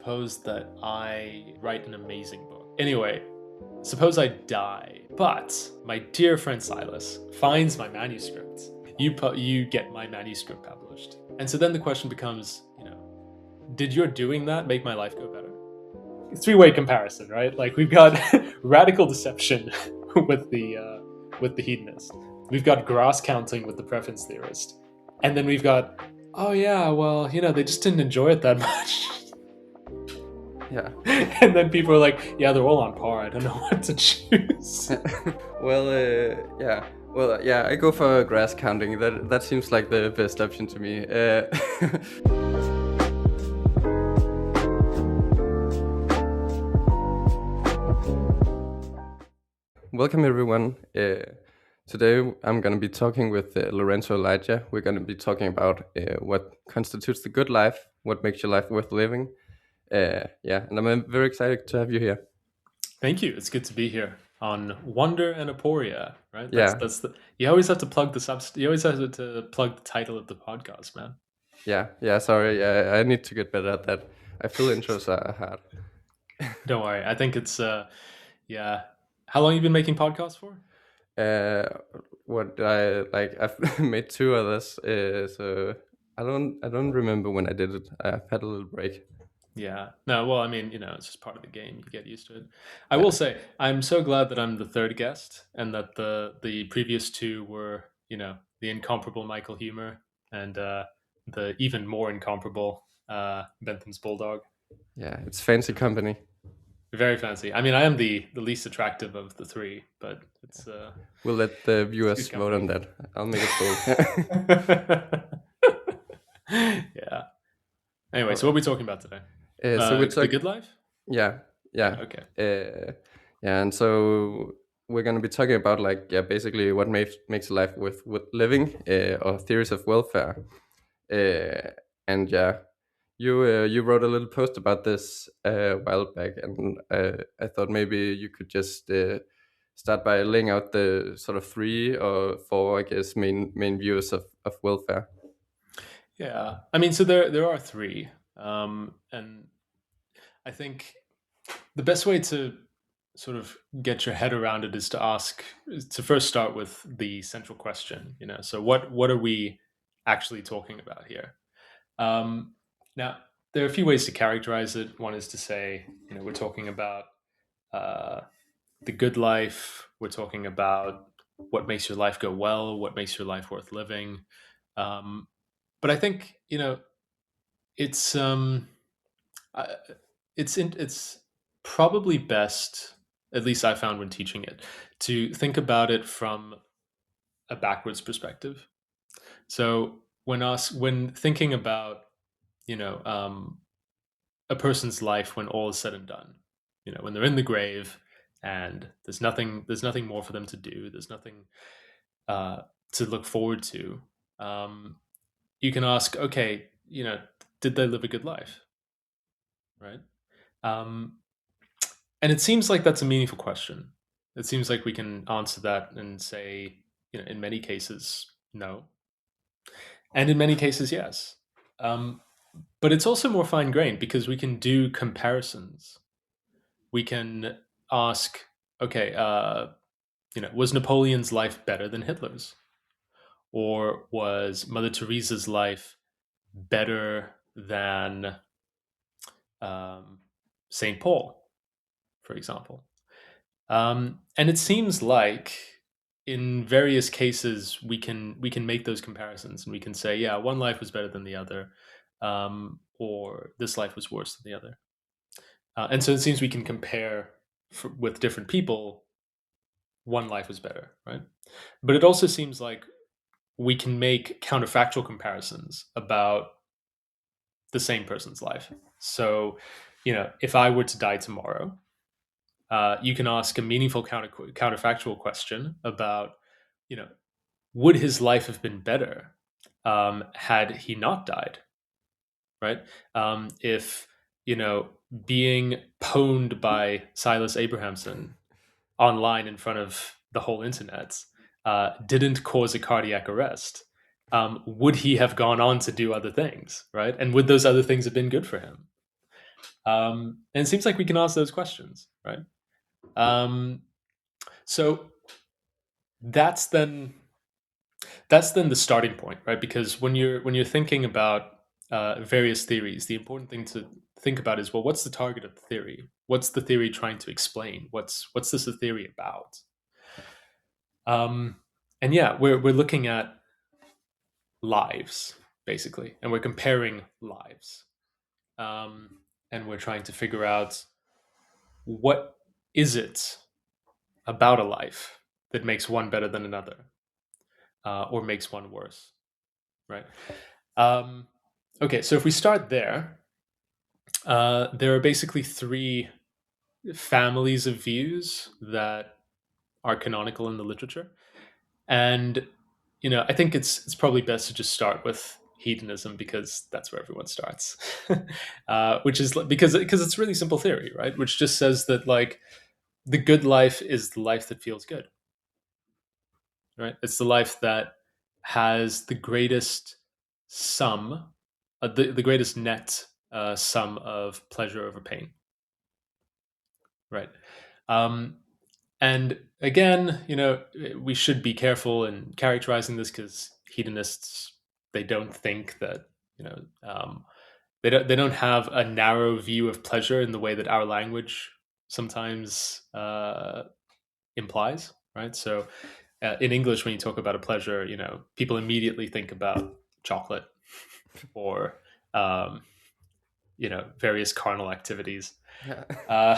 Suppose that I write an amazing book. Anyway, suppose I die, but my dear friend Silas finds my manuscript. You get my manuscript published. And so then the question becomes, did your doing that make my life go better? Three-way comparison, right? Like we've got radical deception with the hedonist. We've got grass counting with the preference theorist. And then we've got, oh yeah, well, they just didn't enjoy it that much. Yeah. And then people are like, yeah, they're all on par. I don't know what to choose. Yeah, I go for grass counting. That seems like the best option to me. Welcome everyone. Today I'm going to be talking with Lorenzo Elijah. We're going to be talking about what constitutes the good life, what makes your life worth living. And I'm very excited to have you here. Thank you. It's good to be here on Wonder and Aporia, right? That's you always have to plug you always have to plug the title of the podcast, man. Yeah. Sorry, I need to get better at that. I feel intros are hard. Don't worry. I think it's yeah. How long have you been making podcasts for? I've made two others. So I don't remember when I did it. I've had a little break. Yeah. No, well, I mean, it's just part of the game. You get used to it. I will say, I'm so glad that I'm the third guest and that the previous two were, the incomparable Michael Humer and the even more incomparable Bentham's Bulldog. Yeah, it's fancy company. Very fancy. I mean, I am the least attractive of the three, but it's... we'll let the viewers vote on that. I'll make it bold. Yeah. Anyway, so what are we talking about today? So it's the good life? Yeah. Okay. And so we're going to be talking about basically what makes life worth living, or theories of welfare. You wrote a little post about this a while back, and I thought maybe you could just start by laying out the sort of 3 or 4, I guess, main views of welfare. Yeah, I mean, so there are 3, and I think the best way to sort of get your head around it is to first start with the central question. So what are we actually talking about here? Now, there are a few ways to characterize it. One is to say, we're talking about the good life. We're talking about what makes your life go well, what makes your life worth living. But I think it's probably best, at least I found when teaching it, to think about it from a backwards perspective. So when thinking about a person's life when all is said and done, when they're in the grave and there's nothing more for them to do, there's nothing to look forward to, you can ask, okay, did they live a good life, right? And it seems like that's a meaningful question. It seems like we can answer that and say, in many cases, no, and in many cases, yes. But it's also more fine-grained because we can do comparisons. We can ask, okay, was Napoleon's life better than Hitler's? Or was Mother Teresa's life better than St. Paul, for example? And it seems like in various cases we can make those comparisons and we can say, yeah, one life was better than the other, or this life was worse than the other. And so it seems we can compare with different people. One life was better, right? But it also seems like we can make counterfactual comparisons about the same person's life. So, if I were to die tomorrow, you can ask a meaningful counterfactual question about, would his life have been better had he not died, right? If, being pwned by Silas Abrahamson online in front of the whole internet didn't cause a cardiac arrest, would he have gone on to do other things, right? And would those other things have been good for him? And it seems like we can ask those questions, right? Um, so that's then that's then the starting point, right? Because when you're thinking about various theories, the important thing to think about is, well, what's the target of the theory? What's the theory trying to explain? What's this a theory about? Um, and yeah, we're looking at lives basically, and we're comparing lives, and we're trying to figure out what is it about a life that makes one better than another, or makes one worse, right? Um, okay, so if we start there, there are basically three families of views that are canonical in the literature, and I think it's probably best to just start with hedonism because that's where everyone starts, which is because it's really simple theory, right? Which just says that like the good life is the life that feels good, right? It's the life that has the greatest sum, the greatest net sum of pleasure over pain, right? Um, and again, we should be careful in characterizing this because hedonists, they don't think that you know they don't have a narrow view of pleasure in the way that our language sometimes implies, right? So in English, when you talk about a pleasure, people immediately think about chocolate or um, various carnal activities, Yeah. uh,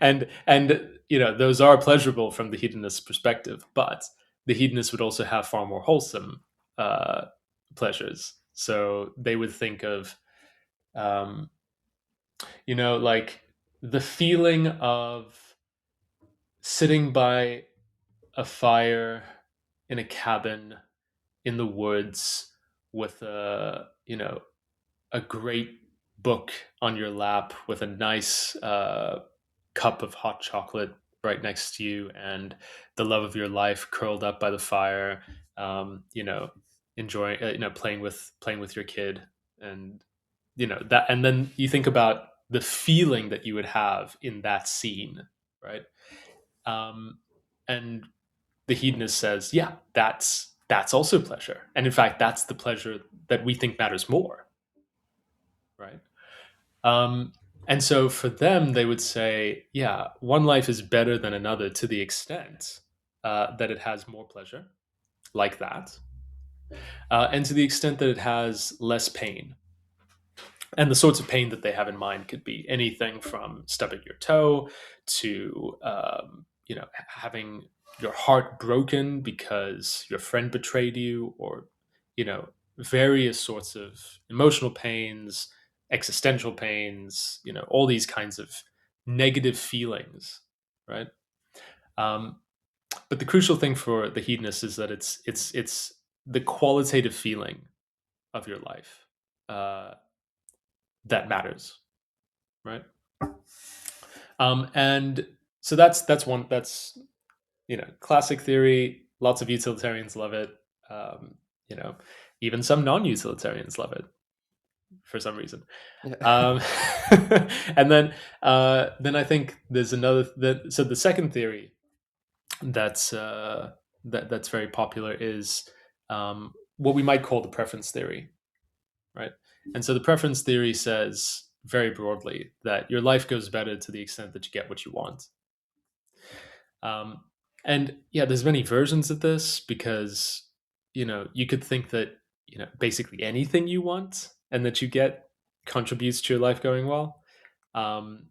and those are pleasurable from the hedonist perspective, but the hedonists would also have far more wholesome uh, pleasures. So they would think of um, like the feeling of sitting by a fire in a cabin in the woods with a great book on your lap with a nice cup of hot chocolate right next to you and the love of your life curled up by the fire, enjoying playing with your kid, and that, and then you think about the feeling that you would have in that scene, right? um, and the hedonist says, yeah, that's also pleasure, and in fact that's the pleasure that we think matters more, right? um, and so for them they would say, yeah, one life is better than another to the extent that it has more pleasure, like that, and to the extent that it has less pain. And the sorts of pain that they have in mind could be anything from stubbing your toe to having your heart broken because your friend betrayed you, or various sorts of emotional pains, existential pains, all these kinds of negative feelings, right? um, but the crucial thing for the hedonist is that it's the qualitative feeling of your life uh, that matters, right? And so that's classic theory. Lots of utilitarians love it. Um, you know, even some non-utilitarians love it for some reason. Yeah. Um, and then I think there's another. So the second theory that's that's very popular is what we might call the preference theory, right? And so the preference theory says very broadly that your life goes better to the extent that you get what you want. Um, and yeah, there's many versions of this because you could think that basically anything you want and that you get contributes to your life going well. Um,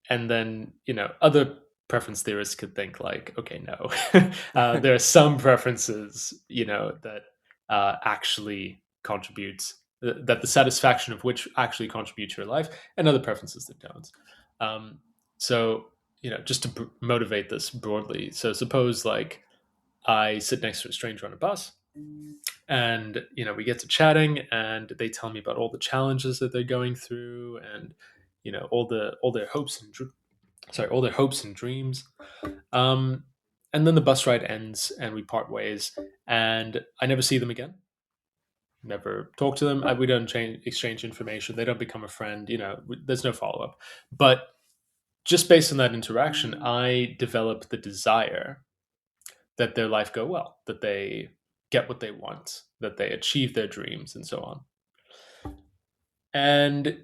and then other preference theorists could think like, okay, no, there are some preferences that actually contribute, that the satisfaction of which actually contribute to your life, and other preferences that don't. So just to motivate this broadly, so suppose like I sit next to a stranger on a bus, and we get to chatting and they tell me about all the challenges that they're going through, and all their hopes and all their hopes and dreams. Um, and then the bus ride ends and we part ways, and I never see them again. never talk to them. We don't exchange information. They don't become a friend. There's no follow up. But just based on that interaction, I develop the desire that their life go well, that they get what they want, that they achieve their dreams, and so on. And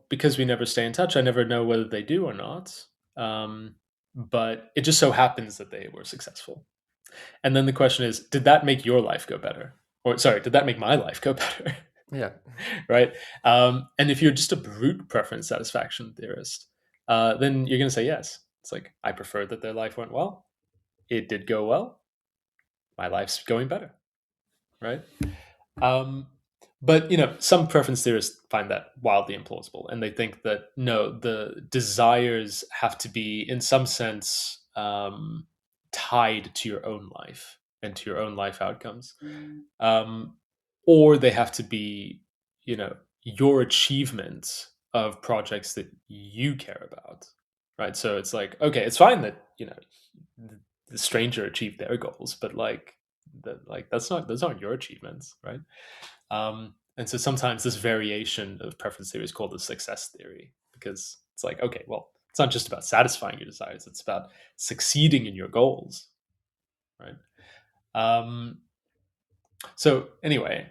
because we never stay in touch, I never know whether they do or not. But it just so happens that they were successful. And then the question is, did that make your life go better? Or sorry, did that make my life go better? Yeah. Right. And if you're just a brute preference satisfaction theorist, then you're going to say yes. It's like, I prefer that their life went well. It did go well. My life's going better. Right. But some preference theorists find that wildly implausible, and they think that no, the desires have to be in some sense tied to your own life and to your own life outcomes, or they have to be your achievement of projects that you care about, right? So it's like, okay, it's fine that the stranger achieved their goals, but those aren't your achievements, right? And so sometimes this variation of preference theory is called the success theory, because it's like, okay, well, it's not just about satisfying your desires, it's about succeeding in your goals, right? So anyway,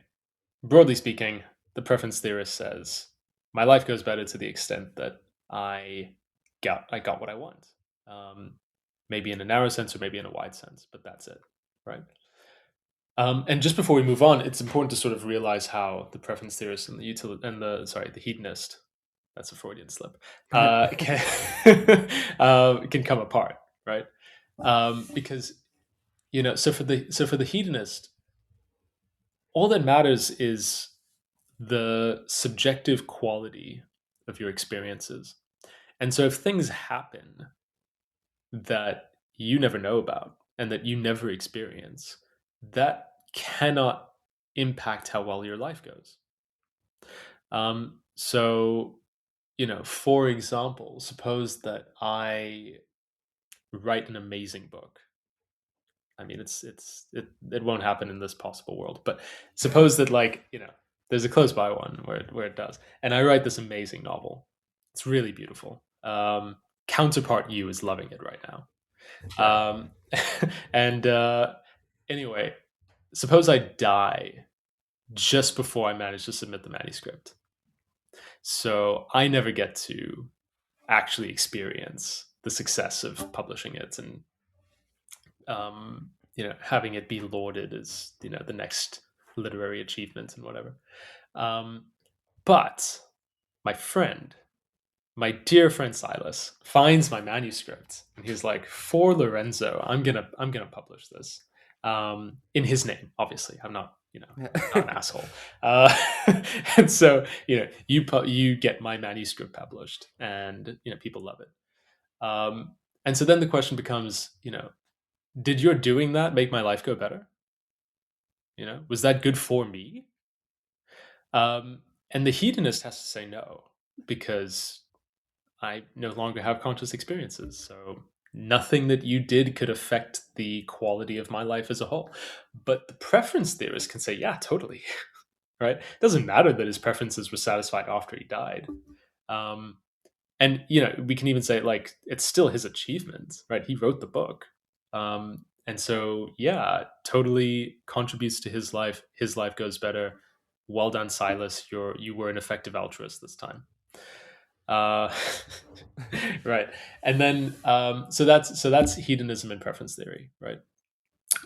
broadly speaking, the preference theorist says my life goes better to the extent that I got what I want. Maybe in a narrow sense or maybe in a wide sense, but that's it, right? And just before we move on, it's important to sort of realize how the preference theorist and the hedonist, that's a Freudian slip, can come apart, right? Because so for the hedonist, all that matters is the subjective quality of your experiences. And so if things happen that you never know about and that you never experience, that cannot impact how well your life goes. So, for example, suppose that I write an amazing book. I mean, it won't happen in this possible world, but suppose that there's a close by one where it does, and I write this amazing novel. It's really beautiful. Counterpart you is loving it right now. And anyway, suppose I die just before I manage to submit the manuscript. So I never get to actually experience the success of publishing it and having it be lauded as the next literary achievement and whatever. But my dear friend Silas, finds my manuscript and he's like, for Lorenzo, I'm gonna publish this in his name. Obviously, I'm not not an asshole. And so you get my manuscript published, and people love it. And so then the question becomes, did your doing that make my life go better? Was that good for me? And the hedonist has to say no, because I no longer have conscious experiences. So nothing that you did could affect the quality of my life as a whole. But the preference theorist can say, yeah, totally. Right? It doesn't matter that his preferences were satisfied after he died. And we can even say it's still his achievement, right? He wrote the book. And so yeah, totally contributes to his life. His life goes better. Well done, Silas. You were an effective altruist this time. Right. And then so that's hedonism and preference theory, right?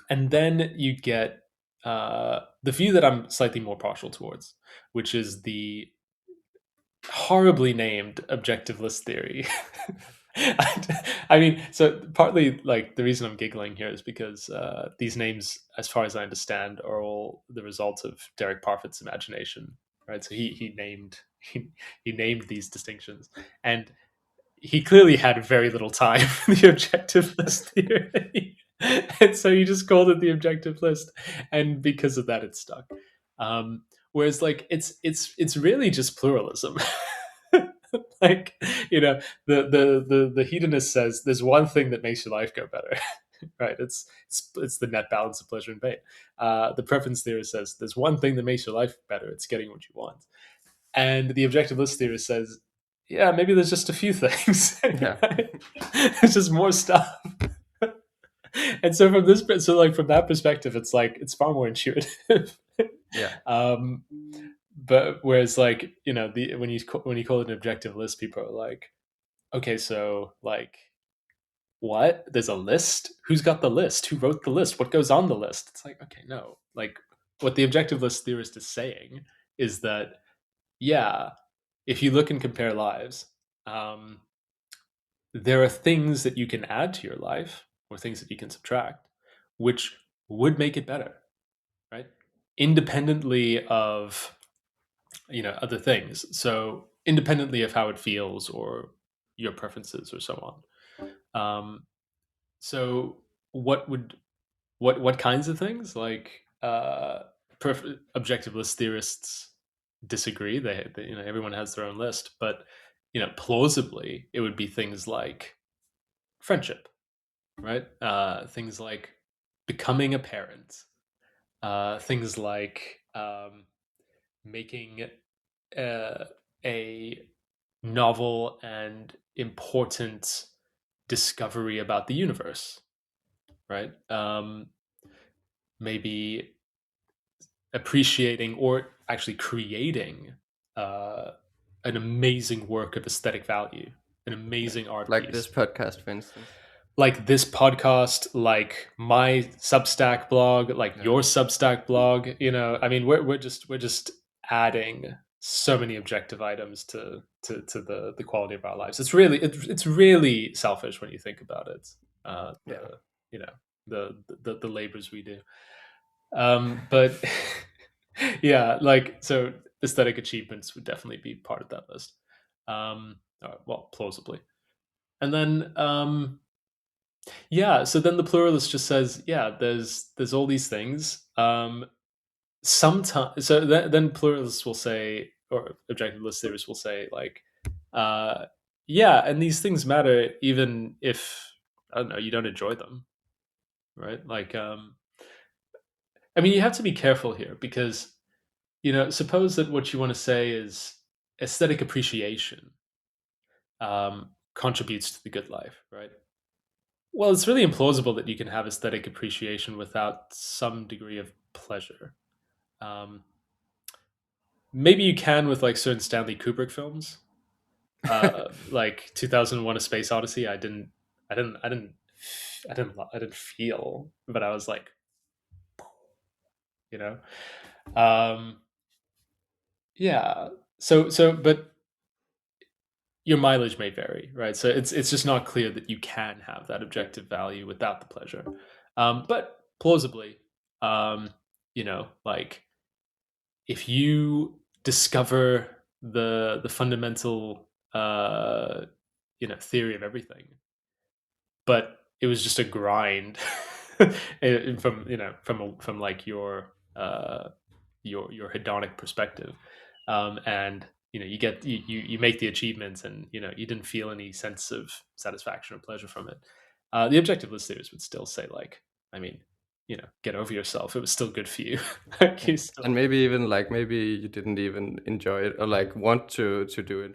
And then you get the view that I'm slightly more partial towards, which is the horribly named objectiveless theory. I mean, so partly the reason I'm giggling here is because these names, as far as I understand, are all the result of Derek Parfit's imagination, right? So he named these distinctions, and he clearly had very little time for the objectiveless theory. And so he just called it the objective list, and because of that it stuck. Whereas it's really just pluralism. The hedonist says there's one thing that makes your life go better, right? It's the net balance of pleasure and pain. The preference theorist says there's one thing that makes your life better. It's getting what you want. And the objectivist theorist says, yeah, maybe there's just a few things. Yeah. Right? It's just more stuff. And so from that perspective, it's like it's far more intuitive. Yeah. um, but whereas like when you call it an objective list, people are like, okay, so like what? There's a list? Who's got the list? Who wrote the list? What goes on the list? It's like, okay, no. Like what the objective list theorist is saying is that, yeah, if you look and compare lives, um, there are things that you can add to your life or things that you can subtract, which would make it better, right? Independently of other things. So independently of how it feels or your preferences or so on. So what would what kinds of things like objectivist theorists disagree. They everyone has their own list, but plausibly it would be things like friendship, right? Things like becoming a parent, things like making a novel and important discovery about the universe, right? Maybe appreciating or actually creating uh, an amazing work of aesthetic value, an amazing art Like this piece. podcast, for instance. Like this podcast, like my Substack blog, like Yeah. your Substack blog. I mean, we're just adding so many objective items to the quality of our lives. It's really selfish when you think about it. Yeah. The you know the labors we do. But yeah, like so aesthetic achievements would definitely be part of that list. Well, plausibly. And then yeah, so then the pluralist just says, yeah, there's all these things. Sometimes so then pluralists will say, or objectivist theorists will say like uh yeah, and these things matter even if I don't know, you don't enjoy them, right? Like I mean, you have to be careful here because suppose that what you want to say is aesthetic appreciation contributes to the good life, right? Well, it's really implausible that you can have aesthetic appreciation without some degree of pleasure. Um, Maybe you can with like certain Stanley Kubrick films, like 2001: A Space Odyssey. I didn't, I didn't, I didn't feel, but I was like, you know, um, yeah. But your mileage may vary, right? So it's just not clear that you can have that objective value without the pleasure. But plausibly, like if you discover the fundamental theory of everything, but it was just a grind from like your hedonic perspective, and you make the achievements, and you didn't feel any sense of satisfaction or pleasure from it. The objectivist theorists would still say like, I mean, get over yourself. It was still good for you. Like Yeah. you And still, maybe even like maybe you didn't even enjoy it or like want to do it.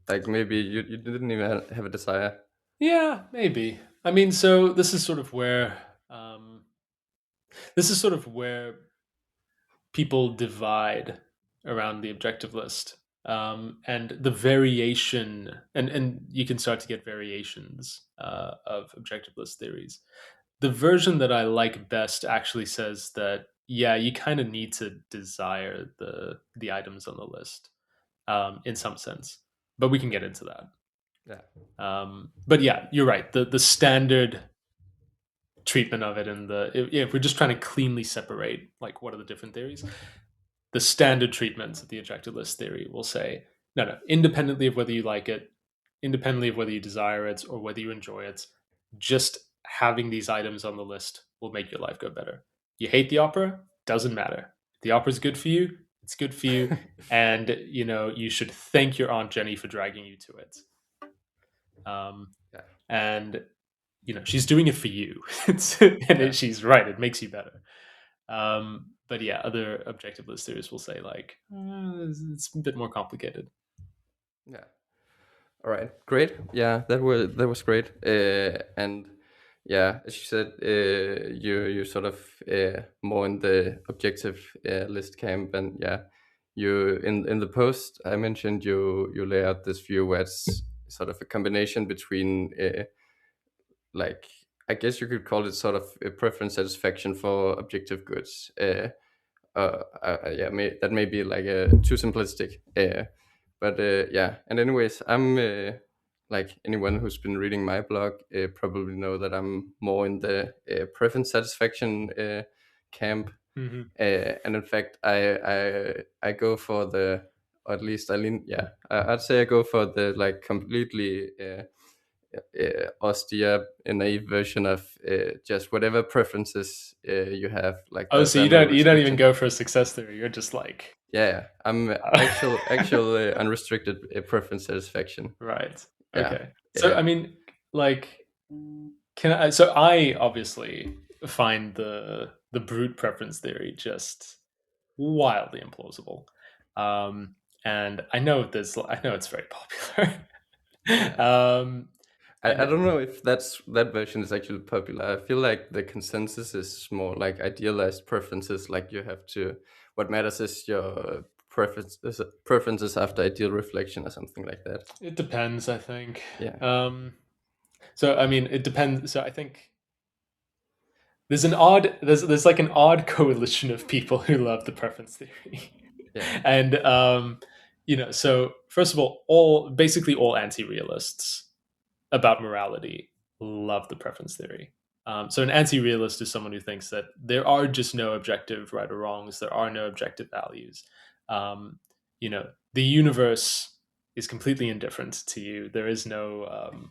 Like maybe you didn't even have a desire. yeah, maybe. I mean, so this is sort of where people divide around the objective list, and the variation, and you can start to get variations of objective list theories. The version that I like best actually says that yeah, you kind of need to desire the items on the list, in some sense, but we can get into that. Yeah. But yeah, you're right. The standard treatment of it, and if we're just trying to cleanly separate like what are the different theories, the standard treatments of the objectivist theory will say, no, independently of whether you like it, independently of whether you desire it or whether you enjoy it, just having these items on the list will make your life go better. You hate the opera, doesn't matter. If the opera's good for you, it's good for you, and you should thank your aunt Jenny for dragging you to it. Um, Yeah. and she's doing it for you. Yeah. She's right. It makes you better. But yeah, other objectivist theorists will say like it's a bit more complicated. Yeah. All right, great. Yeah, that was great. And yeah, as you said, you sort of more in the objective list camp, and yeah, you in the post I mentioned you lay out this view where it's sort of a combination between like I guess you could call it sort of a preference satisfaction for objective goods. Yeah, that may be like too simplistic. But yeah, and anyways, I'm like anyone who's been reading my blog probably know that I'm more in the preference satisfaction camp. Hmm. And in fact, I go for the, or at least I lean, yeah, I'd say I go for the like completely austere, naive version of just whatever preferences you have. Like Oh, so there are you no don't even restrictions. go for a success theory. You're just like, Yeah, I'm actual unrestricted preference satisfaction. right. Yeah, Okay. So yeah, I mean, like, so I obviously find the brute preference theory just wildly implausible. Um, and I know it's very popular. yeah. um, I and don't know if that version is actually popular. I feel like the consensus is more like idealized preferences. Like you have to, what matters is your preferences after ideal reflection or something like that. it depends, I think. Yeah, So I mean, it depends. So I think there's like an odd coalition of people who love the preference theory. yeah, And so first of all basically all anti-realists about morality love the preference theory. So an anti-realist is someone who thinks that there are just no objective right or wrongs. There are no objective values. Um, the universe is completely indifferent to you. There is no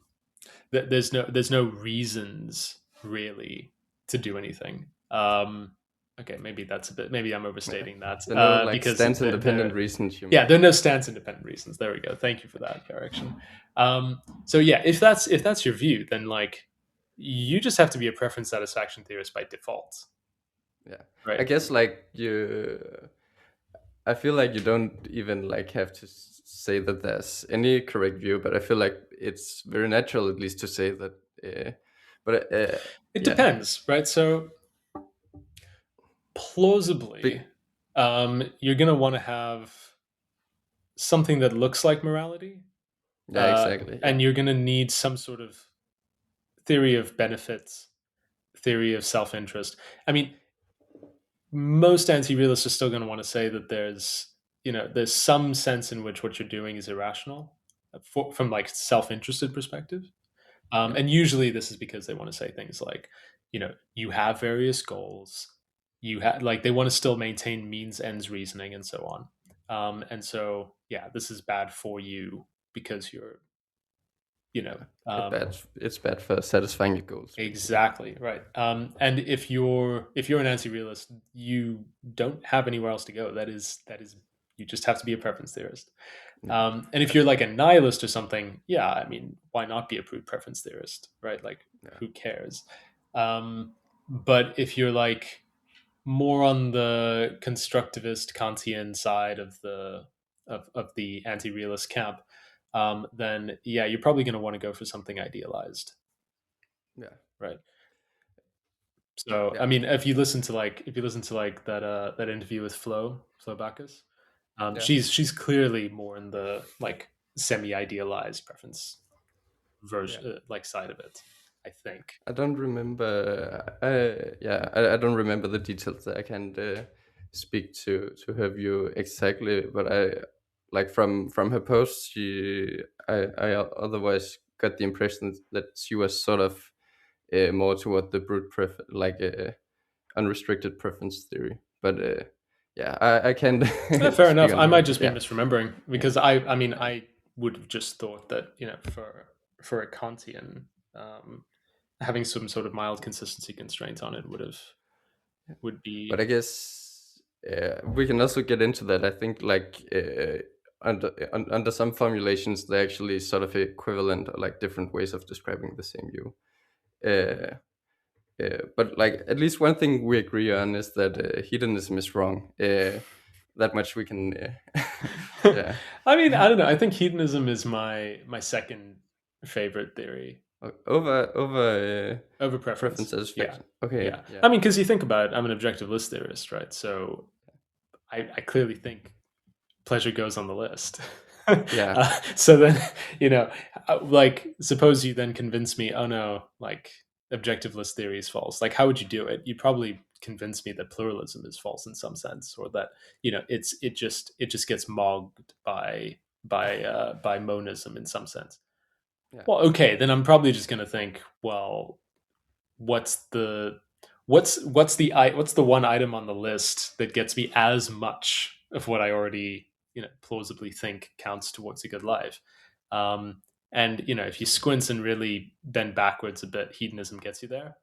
there's no reasons really to do anything. Okay, maybe that's a bit. Maybe I'm yeah. overstating that There are no like because stance independent there, reasons you yeah, mean. there are no stance independent reasons. There we go. Thank you for that correction. So yeah, if that's your view, then like you just have to be a preference satisfaction theorist by default, Yeah, I right? guess like I feel like you don't even like have to say that there's any correct view, but I feel like it's very natural at least to say that. But It yeah, depends, right? So plausibly, Be- you're gonna want to have something that looks like morality, yeah, exactly. Yeah, and you're going to need some sort of theory of benefits, theory of self-interest. I mean, most anti-realists are still going to want to say that there's some sense in which what you're doing is irrational from like self-interested perspective. yeah, And usually this is because they want to say things like, you have various goals, you have like they want to still maintain means ends reasoning and so on. And so yeah, this is bad for you because you're you know yeah. um, It's bad for satisfying your goals, basically. exactly right. And if you're an anti-realist, you don't have anywhere else to go. That is you just have to be a preference theorist. Yeah, And if you're like a nihilist or something, yeah, I mean, why not be a preference theorist, right? Like, yeah, who cares? But if you're like more on the constructivist Kantian side of the anti-realist camp, then yeah, you're probably going to want to go for something idealized, yeah, right? So I yeah, mean, if you listen to like that interview with Flo Backus, yeah. she's clearly more in the like semi-idealized preference Yeah. version like side of it, I think. I don't remember. Yeah, I don't remember the details. I can't speak to her view exactly, but I like from her post. I otherwise got the impression that she was sort of more toward the like unrestricted preference theory. But yeah, I can't Yeah, fair speak enough. on I her. might just be Yeah, misremembering yeah, because I mean I would have just thought that for a Kantian, having some sort of mild consistency constraint on it would but I be. guess we can also get into that. I think like under some formulations, they're actually sort of equivalent, or like different ways of describing the same view. Uh, but like at least one thing we agree on is that hedonism is wrong. That much we can. Yeah. I mean, I don't know. I think hedonism is my second favorite theory Over over preference preference. Yeah, satisfaction. Okay. yeah. Yeah. I mean, because you think about it, I'm an objectivist theorist, right? So I clearly think pleasure goes on the list. Yeah. So then, like, suppose you then convince me, oh no, like objectivist theory is false. Like, how would you do it? You'd probably convince me that pluralism is false in some sense, or that it just gets mogged by monism in some sense. Yeah. Well, okay, then I'm probably just going to think, well, what's the what's the one item on the list that gets me as much of what I already plausibly think counts towards a good life. And if you squint and really bend backwards a bit, hedonism gets you there.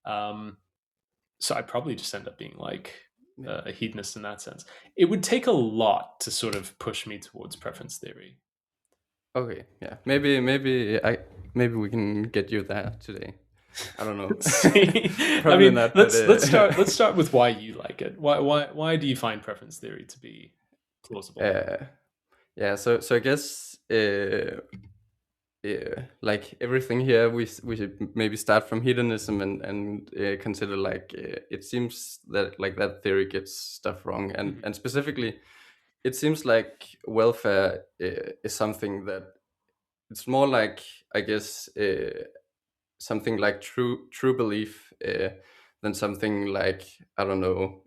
So I probably just end up being like Yeah. a hedonist in that sense. It would take a lot to sort of push me towards preference theory. Okay. Yeah. Maybe we can get you there today. I don't know. Let's see. I Probably mean, not, but let's start with why you like it. Why do you find preference theory to be plausible? uh, yeah. So I guess like everything here, we should maybe start from hedonism and consider like it seems that like that theory gets stuff wrong, and Mhm. and specifically, it seems like welfare is something that it's more like I guess something like true belief than something like I don't know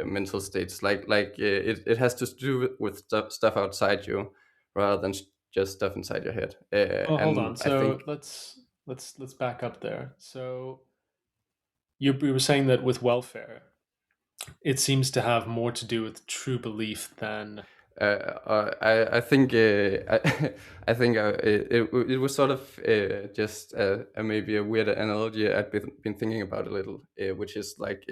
mental states it has to do with stuff outside you rather than just stuff inside your head Oh, hold and on. I So think let's back up there. So you were saying that with welfare, it seems to have more to do with true belief than. I think I think it was sort of just maybe a weird analogy I've been thinking about a little, which is like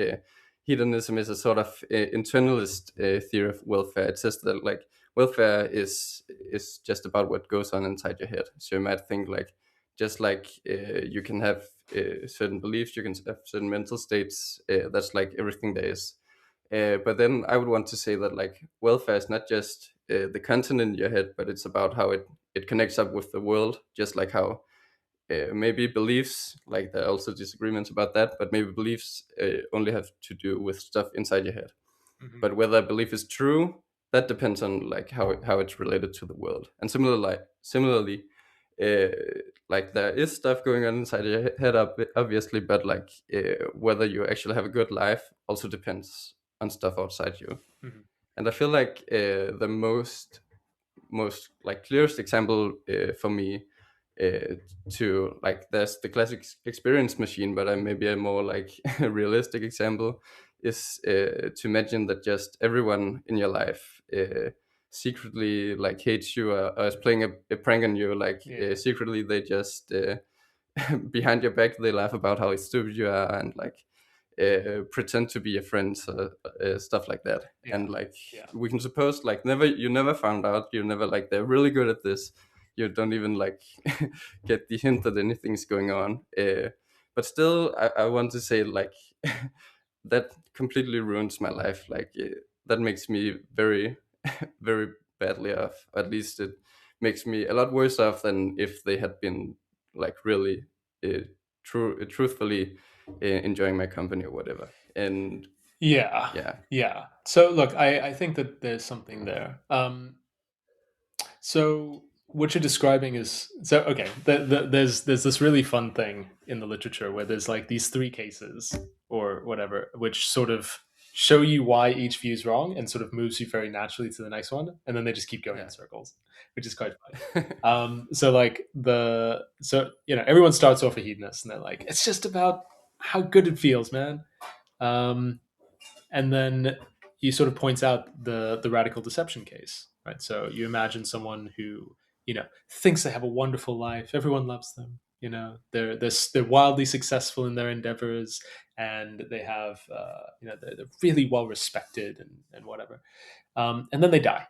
hedonism is a sort of internalist theory of welfare. It says that like welfare is just about what goes on inside your head. So you might think like just like you can have certain beliefs, you can have certain mental states. That's like everything there is. But then I would want to say that like welfare is not just the content in your head, but it's about how it connects up with the world. Just like how maybe beliefs, like there are also disagreements about that, but maybe beliefs only have to do with stuff inside your head. Mhm. But whether a belief is true, that depends on like how it's related to the world. And similarly, uh, like there is stuff going on inside your head, obviously, but like whether you actually have a good life also depends on stuff outside you. Mhm. And I feel like the most like clearest example for me uh, to like there's the classic experience machine, but I maybe a more like realistic example is to imagine that just everyone in your life secretly like hates you or is playing a prank on you, like Yeah. secretly they just behind your back they laugh about how stupid you are and like pretend to be your friends, stuff like that. Yeah. And like Yeah. we can suppose like you never found out, you never like they're really good at this. You don't even like get the hint that anything's going on. But still, I want to say like that completely ruins my life. Like that makes me very, very badly off. At least it makes me a lot worse off than if they had been like really truthfully enjoying my company or whatever. And Yeah. yeah, Yeah. So look, I think that there's something there. So what you're describing is so okay. There's this really fun thing in the literature where there's like these three cases or whatever, which sort of show you why each view is wrong and sort of moves you very naturally to the next one, and then they just keep going in yeah, circles, which is quite funny. So like everyone starts off a hedonist and they're like, it's just about how good it feels, man. Um, and then he sort of points out the radical deception case, right? So you imagine someone who thinks they have a wonderful life, everyone loves them, they're wildly successful in their endeavors, and they have they're really well respected and whatever, and then they die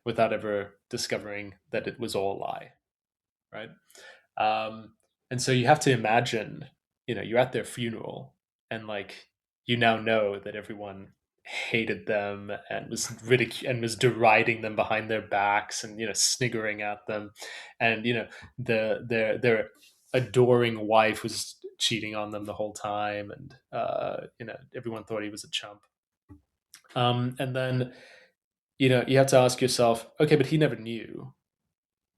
without ever discovering that it was all a lie, right? um, and so you have to imagine you're at their funeral, and like you now know that everyone hated them and was and was deriding them behind their backs, and sniggering at them, and their adoring wife was cheating on them the whole time, and everyone thought he was a chump. And then you have to ask yourself, okay, but he never knew,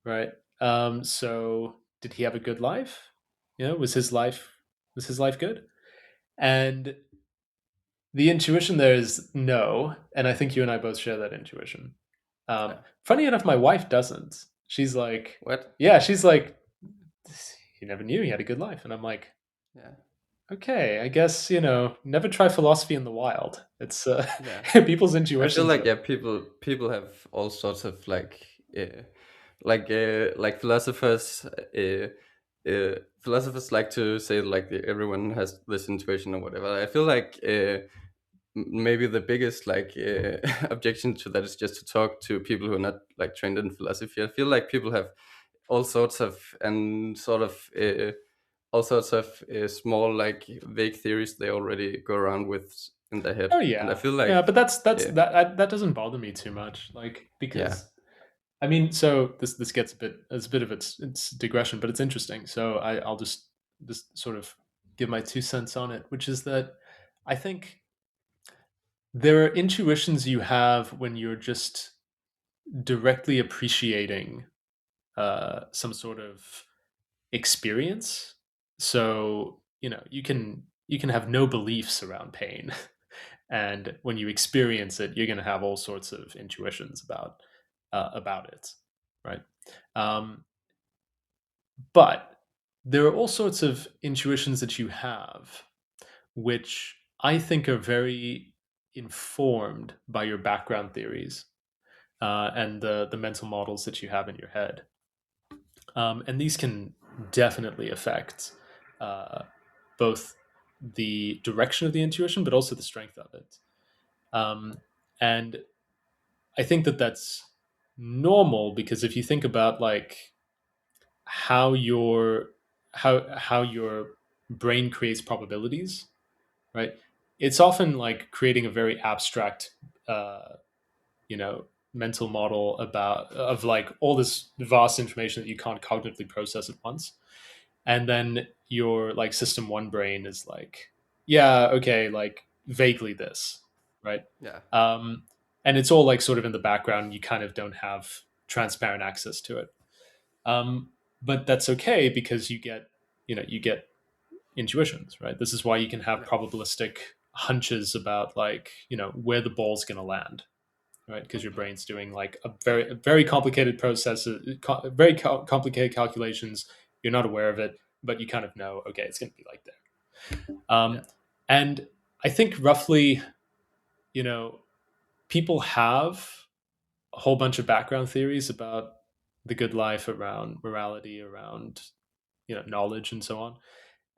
right? So did he have a good life? Was his life good? And the intuition there is no, and I think you and I both share that intuition. Yeah. Funny enough, my wife doesn't. She's like, What? yeah, she's like, he never knew he had a good life, and I'm like, Yeah. okay, I guess never try philosophy in the wild. It's Yeah. people's I feel intuitions like are. yeah, people have all sorts of like philosophers like to say like everyone has this intuition or whatever. I feel like maybe the biggest like objection to that is just to talk to people who are not like trained in philosophy. I feel like people have all sorts of and sort of all sorts of small like vague theories they already go around with in their head, Oh and I yeah, feel yeah, like but that's uh, that doesn't bother me too much, like yeah, because I mean, so this gets a bit of its digression, but it's interesting. So I'll just sort of give my 2 cents on it, which is that I think there are intuitions you have when you're just directly appreciating some sort of experience. So you can have no beliefs around pain, and when you experience it, you're going to have all sorts of intuitions about it, right? Um, but there are all sorts of intuitions that you have, which I think are very informed by your background theories, and the mental models that you have in your head. And these can definitely affect uh, both the direction of the intuition, but also the strength of it. Um, and I think that that's normal, because if you think about like how your how your brain creates probabilities, right? It's often like creating a very abstract, uh, you know, mental model about of like all this vast information that you can't cognitively process at once, and then your like system one brain is like, yeah, okay, like vaguely this, right? yeah, um and it's all like sort of in the background, you kind of don't have transparent access to it. But that's okay, because you get intuitions, right? This is why you can have yeah, probabilistic hunches about like where the ball's going to land, right? Because your brain's doing like a very complicated process, complicated calculations. You're not aware of it, but you kind of know, okay, it's going to be like that. yeah, And I think roughly, you know, people have a whole bunch of background theories about the good life, around morality, around knowledge, and so on.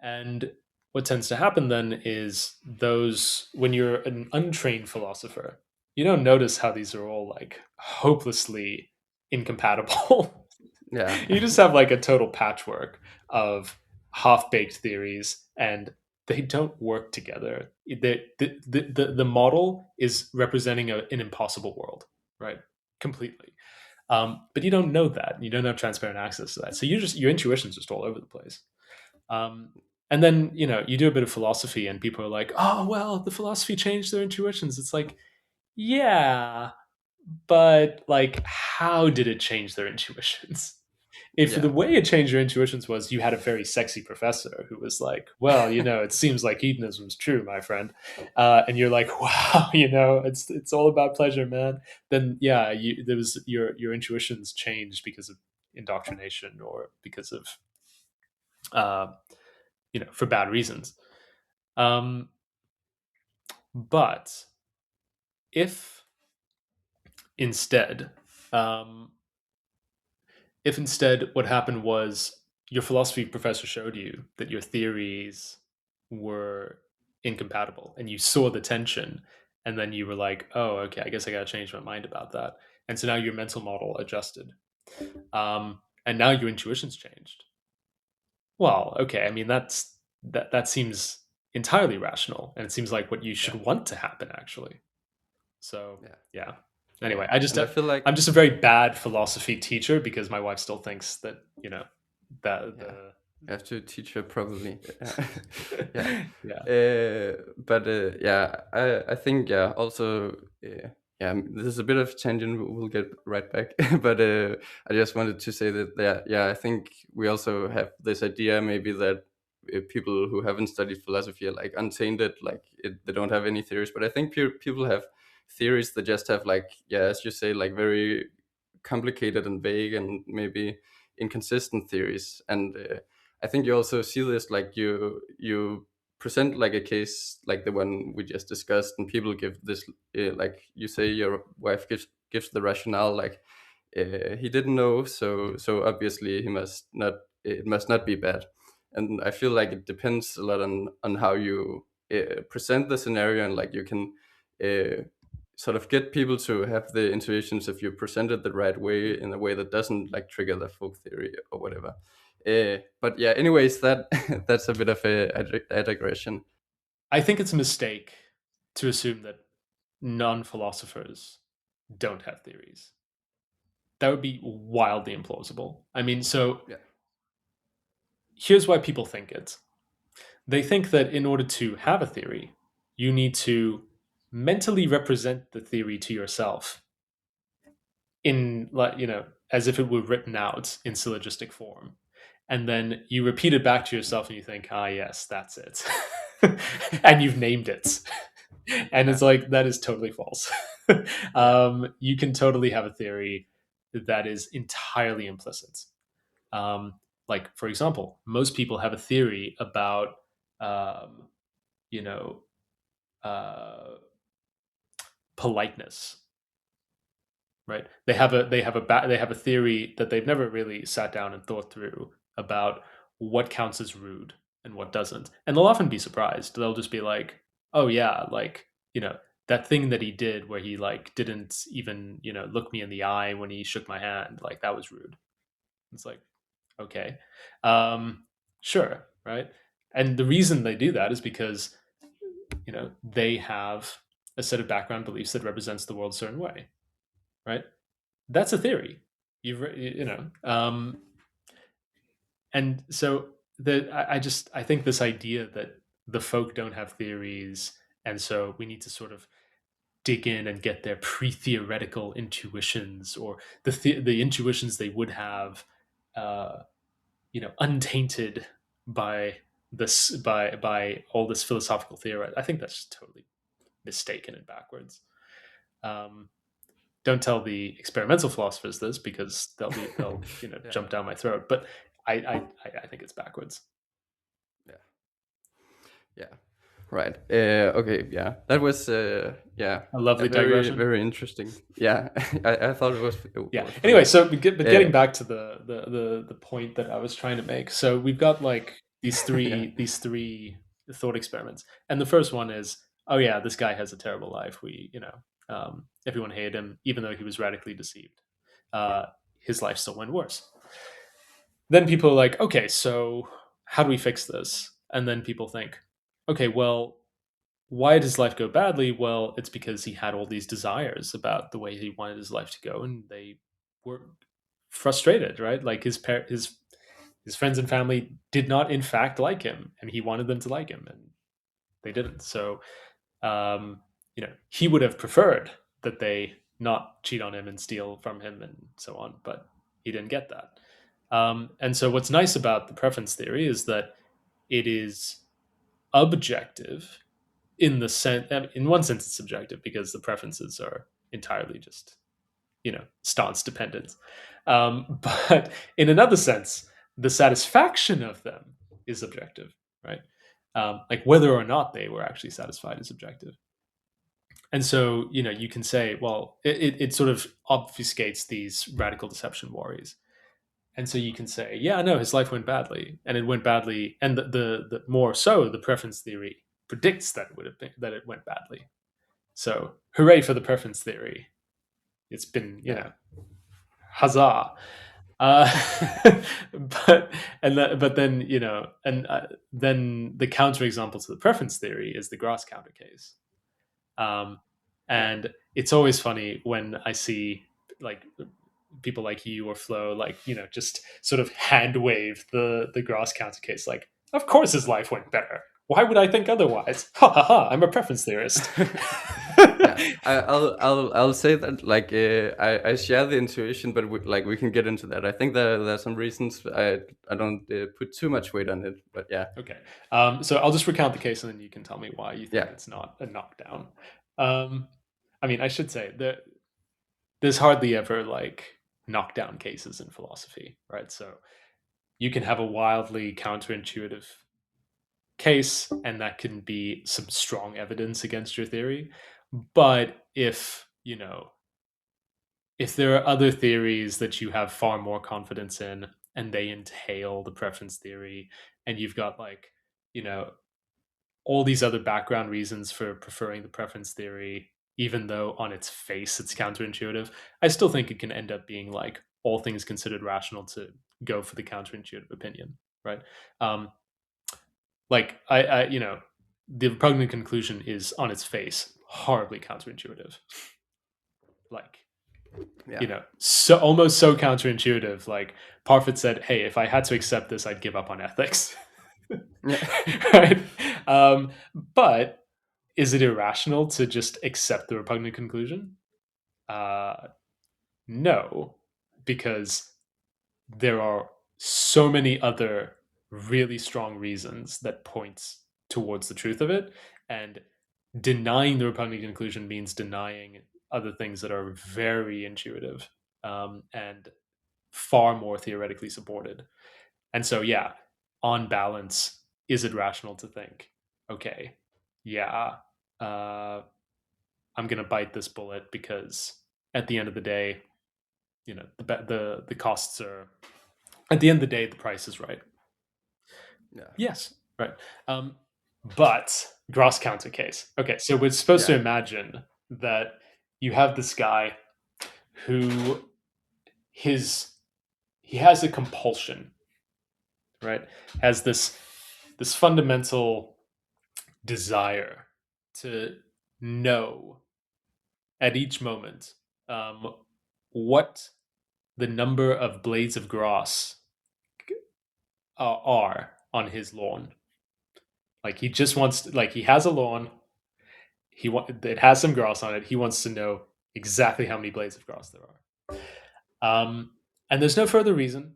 And what tends to happen then is, those when you're an untrained philosopher, you don't notice how these are all like hopelessly incompatible. yeah, You just have like a total patchwork of half-baked theories, and they don't work together. The model is representing an impossible world, right? Completely. But you don't know that. You don't have transparent access to that. So your intuition's just all over the place. Um, and then you do a bit of philosophy, and people are like, "Oh, well, the philosophy changed their intuitions." It's like, yeah, but like, how did it change their intuitions? If the yeah, way it changed your intuitions was you had a very sexy professor who was like, "Well, it seems like hedonism is true, my friend," and you're like, "Wow, it's all about pleasure, man." Then yeah, there was your intuitions changed because of indoctrination, or because of uh, for bad reasons. Um, but if instead, um, if instead what happened was, your philosophy professor showed you that your theories were incompatible, and you saw the tension, and then you were like, "Oh, okay, I guess I got to change my mind about that," and so now your mental model adjusted, and now your intuition's changed. Well, okay, I mean, that seems entirely rational, and it seems like what you should yeah, want to happen actually. So yeah, yeah. yeah. Anyway, And I feel like, I'm just a very bad philosophy teacher because my wife still thinks that that yeah, the you have to teach her probably. Yeah. yeah. But yeah, I think, yeah, also, yeah, this is a bit of tangent. We'll get right back. But I just wanted to say that, yeah, I think we also have this idea maybe that people who haven't studied philosophy are like untainted, like they don't have any theories. But I think people have theories that just have, like, yeah, as you say, like very complicated and vague and maybe inconsistent theories. And I think you also see this, like you present like a case like the one we just discussed, and people give this, like you say, your wife gives the rationale, like he didn't know, so obviously he must not, it must not be bad. And I feel like it depends a lot on how you present the scenario, and like you can uh, sort of get people to have the intuitions if you present it the right way, in a way that doesn't like trigger the folk theory or whatever. But yeah, anyways, that that's a bit of a digression. I think it's a mistake to assume that non-philosophers don't have theories. That would be wildly implausible. I mean, so Yeah, here's why people think it. They think that in order to have a theory, you need to mentally represent the theory to yourself in, like, as if it were written out in syllogistic form, and then you repeat it back to yourself and you think, ah, yes, that's it. And you've named it. And yeah, it's like, that is totally false. yeah, You can totally have a theory that is entirely implicit. Like, for example, most people have a theory about, um, you know, uh, politeness, right? They have a theory that they've never really sat down and thought through about what counts as rude and what doesn't, and they'll often be surprised. They'll just be like, "Oh yeah, like that thing that he did where he like didn't even look me in the eye when he shook my hand, like that was rude." It's like, okay, um, sure, right? And the reason they do that is because they have a set of background beliefs that represents the world a certain way, right? That's a theory. And so I think this idea that the folk don't have theories, and so we need to sort of dig in and get their pre-theoretical intuitions, or the intuitions they would have, uh, untainted by by all this philosophical theory. I think that's totally mistaken and backwards. Um, don't tell the experimental philosophers this because they'll yeah, jump down my throat. But I think it's backwards. yeah, yeah. Right. Okay. Yeah. That was yeah, A a lovely very digression. very interesting. Yeah, I thought it Yeah. was Anyway, funny. so but getting Uh, back to the point that I was trying to make. So we've got like yeah. these three thought experiments, and the first one is, oh yeah, this guy has a terrible life. Everyone hated him, even though he was radically deceived. His life still went worse. Then people are like, okay, so how do we fix this? And then people think, okay, well, why did his life go badly? Well, it's because he had all these desires about the way he wanted his life to go, and they were frustrated, right? Like his friends and family did not, in fact, like him, and he wanted them to like him, and they didn't. So, um, he would have preferred that they not cheat on him and steal from him and so on, but he didn't get that. And so, what's nice about the preference theory is that it is objective in the sense. In one sense, it's subjective because the preferences are entirely just stance dependent. But in another sense, the satisfaction of them is objective, right? Like whether or not they were actually satisfied is objective. And so, you can say, well, it sort of obfuscates these radical deception worries. And so you can say, yeah, no, his life went badly, and it went badly, and the more so, the preference theory predicts that it went badly. So, hooray for the preference theory! It's been, Yeah. huzzah. Uh, but but then then the counterexample to the preference theory is the Gross counter case. Um, Yeah. and it's always funny when I see like people like you or Flo, like just sort of hand wave the Gross counter case, like, of course his life went better. Why would I think otherwise? Ha ha ha! I'm a preference theorist. Yeah, I'll say that like I share the intuition, but we can get into that. I think there's some reasons I don't put too much weight on it, but yeah. Okay. So I'll just recount the case and then you can tell me why you think Yeah. it's not a knockdown. I mean, I should say that there's hardly ever like knockdown cases in philosophy, right? So you can have a wildly counterintuitive case, and that can be some strong evidence against your theory. But if there are other theories that you have far more confidence in and they entail the preference theory, and you've got like, you know, all these other background reasons for preferring the preference theory, even though on its face it's counterintuitive, I still think it can end up being like all things considered rational to go for the counterintuitive opinion, right? Um, like the repugnant conclusion is on its face horribly counterintuitive. Like, Yeah. so almost so counterintuitive. Like Parfit said, "Hey, if I had to accept this, I'd give up on ethics." Yeah. Right? But is it irrational to just accept the repugnant conclusion? No, because there are so many other really strong reasons that point towards the truth of it, and denying the repugnant conclusion means denying other things that are very intuitive, and far more theoretically supported. And so, yeah, on balance, is it rational to think, okay, yeah, uh, I'm going to bite this bullet because at the end of the day, the costs are, at the end of the day, the price is right. Yeah. Yes, right. Um, but Gross counter case. Okay, so we're supposed to Yeah. imagine that you have this guy who his he has a compulsion, right? Has this fundamental desire to know at each moment, what the number of blades of grass are on his lawn. Like he just wants to, like he has a lawn, it has some grass on it. He wants to know exactly how many blades of grass there are. And there's no further reason,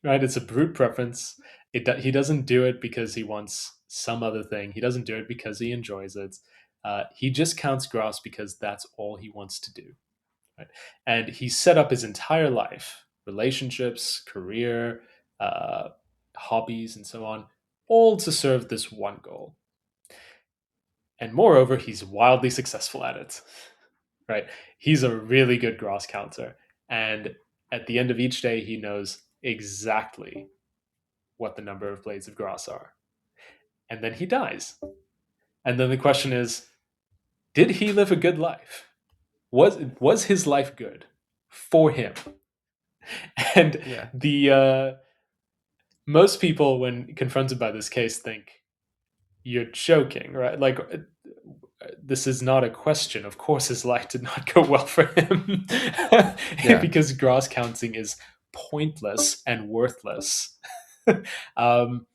right? It's a brute preference. He doesn't do it because he wants some other thing. He doesn't do it because he enjoys it. He just counts grass because that's all he wants to do. Right? And he set up his entire life, relationships, career, uh, hobbies, and so on, all to serve this one goal. And moreover, he's wildly successful at it. Right? He's a really good grass counter. And at the end of each day, he knows exactly what the number of blades of grass are. And then he dies. And then the question is, did he live a good life? Was his life good for him? And Yeah. the most people, when confronted by this case, think you're joking, right? Like, this is not a question. Of course, his life did not go well for him Yeah. because grass counting is pointless and worthless. um,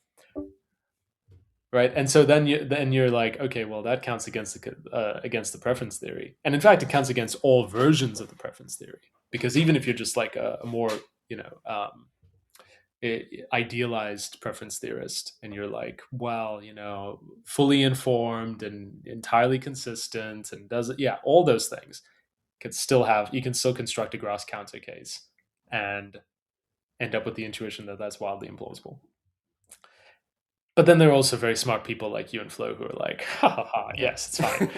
right, and so then you're like, okay, well, that counts against the preference theory, and in fact, it counts against all versions of the preference theory, because even if you're just like a more you know um, idealized preference theorist, and you're like, well, fully informed and entirely consistent and does it, yeah, all those things, you can still construct a Gross counter case and end up with the intuition that that's wildly implausible. But then there are also very smart people like you and Flo who are like, ha ha ha, Yeah. yes, it's fine.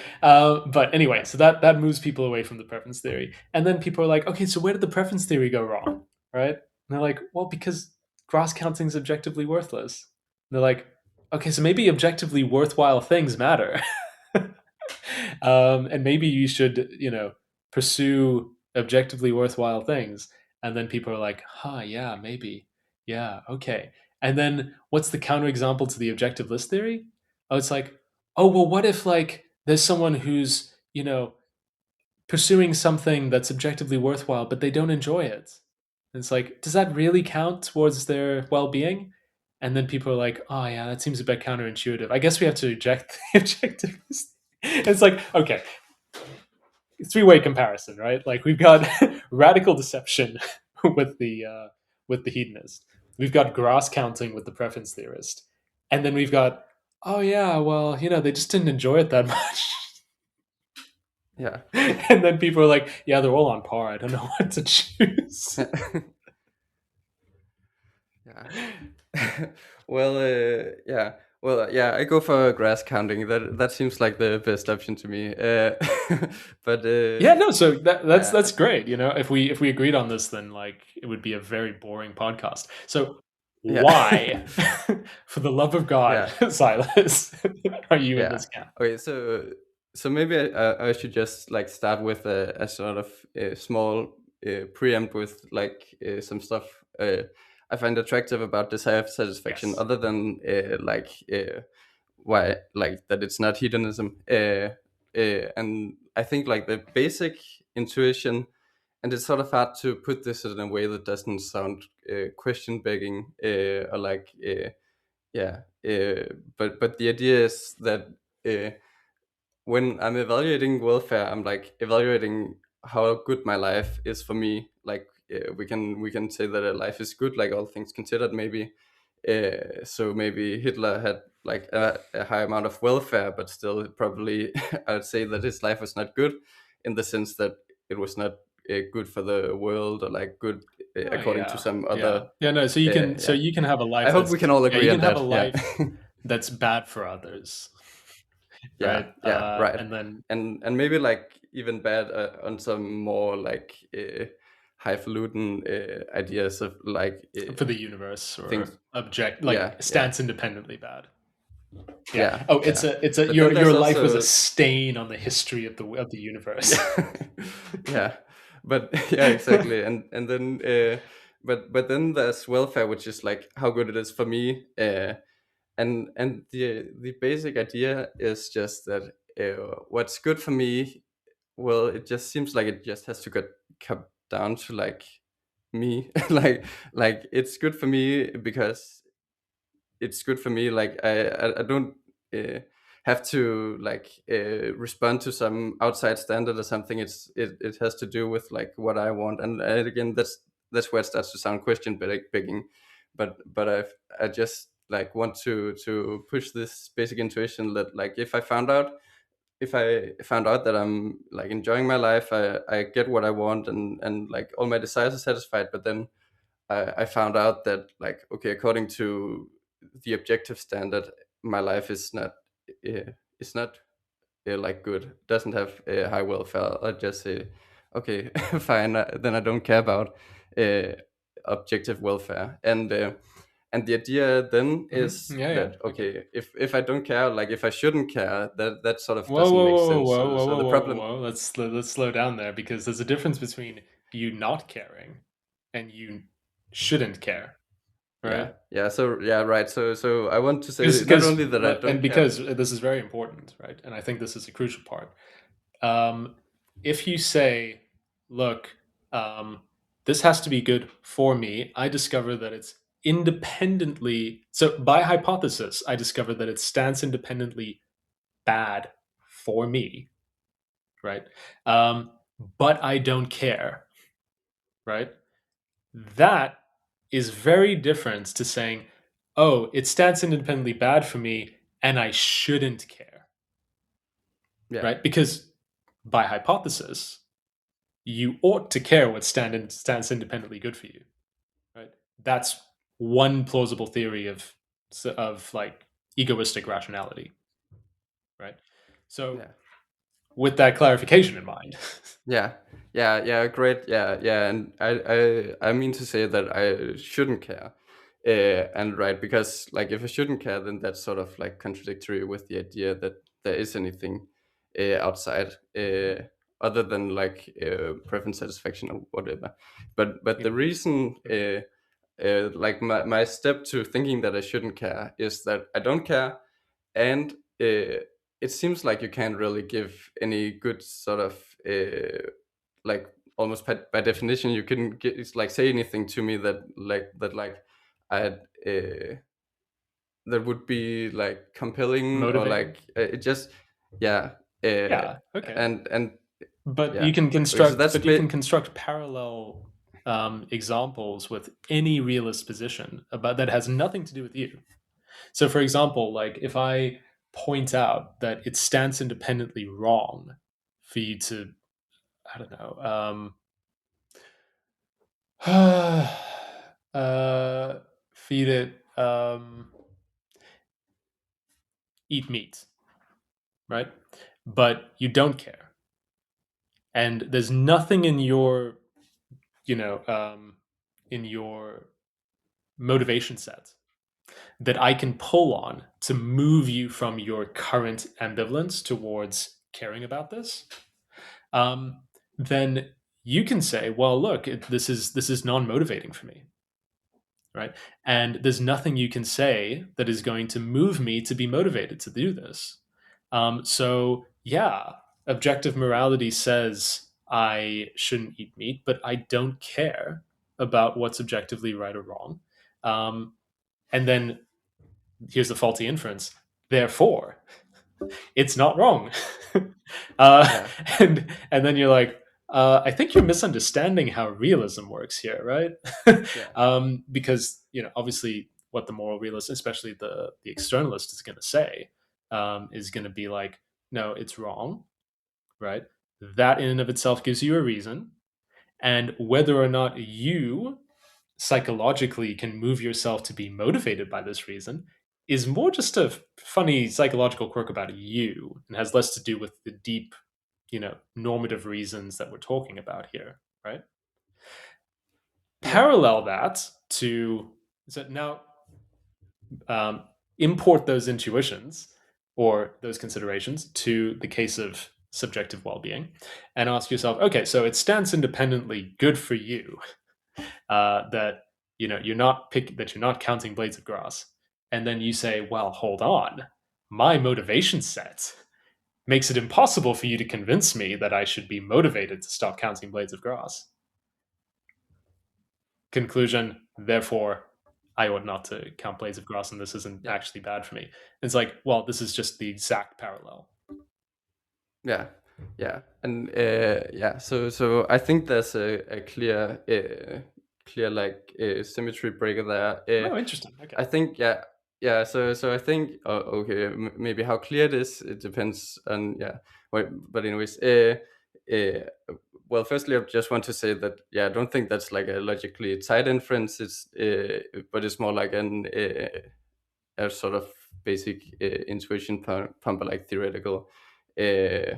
But anyway, Yeah. so that moves people away from the preference theory. And then people are like, okay, so where did the preference theory go wrong? Right? And they're like, well, because Gross counting is objectively worthless. And they're like, okay, so maybe objectively worthwhile things matter. And maybe you should, pursue objectively worthwhile things. And then people are like, huh, yeah, maybe. Yeah, okay. And then what's the counterexample to the objective list theory? Oh, it's like, oh, well, what if like there's someone who's, pursuing something that's objectively worthwhile, but they don't enjoy it? And it's like, does that really count towards their well-being? And then people are like, oh yeah, that seems a bit counterintuitive. I guess we have to reject the objective list. It's like, okay, three-way comparison, right? Like we've got radical deception with the hedonist. We've got grass counting with the preference theorist, and then we've got, oh yeah, well, they just didn't enjoy it that much. Yeah. And then people are like, yeah, they're all on par. I don't know what to choose. Yeah. Well, yeah. Well, yeah, I go for grass counting. That seems like the best option to me. But Yeah, no, so that's yeah, that's great. If we agreed on this, then like it would be a very boring podcast. So yeah, why, for the love of God, yeah, Silas, are you in yeah. this camp? Okay, so maybe I should just like start with a sort of small preamp with like some stuff I find attractive about desire of satisfaction, Yes. other than why like that it's not hedonism. And I think like the basic intuition, and it's sort of hard to put this in a way that doesn't sound question begging or like yeah. But the idea is that uh, when I'm evaluating welfare, I'm like evaluating how good my life is for me. Like we can say that a life is good, like all things considered, maybe. So maybe Hitler had like a high amount of welfare, but still probably I would say that his life was not good, in the sense that it was not good for the world, or like good Oh according to yeah, some yeah, other. yeah. No, so you can so Yeah, you can have a I life hope we can all you agree can on have a that. Yeah. life that's bad for others, Yeah, right? yeah, right. And then And maybe like even bad on some more like highfalutin ideas of like for the universe, or things. object Yeah, like yeah, stance independently bad. Yeah. yeah, Oh, yeah. it's a But your then there's life was a also stain on the history of the universe. yeah, yeah. But yeah, exactly. And then but then there's welfare, which is like how good it is for me. And the basic idea is just that what's good for me, well, it just seems like it just has to get come down to like me. Like it's good for me because it's good for me. Like I don't uh, have to like respond to some outside standard or something. It has to do with like what I want. And again, that's where it starts to sound question begging. But I just like want to push this basic intuition that like if I found out that I'm like enjoying my life, I get what I want, and like all my desires are satisfied. But then I found out that like okay, according to the objective standard, my life is not like good. Doesn't have high welfare. I just say okay, fine. Then I don't care about uh, objective welfare. And the idea then is Yeah, yeah. that Okay. okay, if I don't care, like if I shouldn't care, that sort of Whoa, doesn't whoa, make whoa, sense. whoa, So whoa, so whoa, the whoa, whoa, problem. whoa. Let's slow down there, because there's a difference between you not caring and you shouldn't care, Yeah, right? yeah. So yeah, right. So I want to say not Because only that I and don't care. because this is very important, right? And I think this is a crucial part. Um, if you say, look, um, this has to be good for me, I discover that it's independently, so by hypothesis, I discover that it stands independently bad for me, right? Um, but I don't care, right? That is very different to saying, oh, it stands independently bad for me and I shouldn't care, Yeah, right? Because by hypothesis, you ought to care what stands independently good for you, right? That's one plausible theory of like egoistic rationality, right? So yeah, with that clarification in mind, yeah, yeah, yeah. Great. Yeah, yeah. And I mean to say that I shouldn't care. And right, because like if I shouldn't care, then that's sort of like contradictory with the idea that there is anything outside. other than like preference satisfaction or whatever. But Yeah. the reason Yeah. like my step to thinking that I shouldn't care is that I don't care, and it seems like you can't really give any good sort of like almost by definition you couldn't get, it's like say anything to me that I had that would be like compelling or Motivating. like it just yeah uh, Yeah. Okay. and But yeah you can okay so construct. that's But you can bit construct parallel examples with any realist position about that has nothing to do with you. So, for example, like if I point out that it stands independently wrong for you to, I don't know, feed it, eat meat, right? But you don't care, and there's nothing in your, in your motivation set that I can pull on to move you from your current ambivalence towards caring about this. um, then you can say, "Well, look, this is non-motivating for me, right? And there's nothing you can say that is going to move me to be motivated to do this." So yeah, objective morality says I shouldn't eat meat, but I don't care about what's objectively right or wrong. And then here's the faulty inference. Therefore, it's not wrong. uh, yeah and then you're like, I think you're misunderstanding how realism works here, right? yeah Because obviously, what the moral realist, especially the externalist, is going to say is going to be like, no, it's wrong, right? That in and of itself gives you a reason, and whether or not you psychologically can move yourself to be motivated by this reason is more just a funny psychological quirk about you and has less to do with the deep, normative reasons that we're talking about here, right? yeah Parallel that to so now um, import those intuitions or those considerations to the case of subjective well-being and ask yourself, okay, so it stands independently good for you that you're not counting blades of grass, and then you say, well, hold on, my motivation set makes it impossible for you to convince me that I should be motivated to stop counting blades of grass. Conclusion, therefore I ought not to count blades of grass, and this isn't yeah actually bad for me. It's like, well, this is just the exact parallel. yeah yeah and yeah so I think there's a clear like symmetry breaker there. Oh, interesting. Okay. I think yeah so I think okay maybe how clear it is it depends on yeah but anyways well firstly I just want to say that yeah I don't think that's like a logically tight inference it's but it's more like a sort of basic intuition pump like theoretical uh,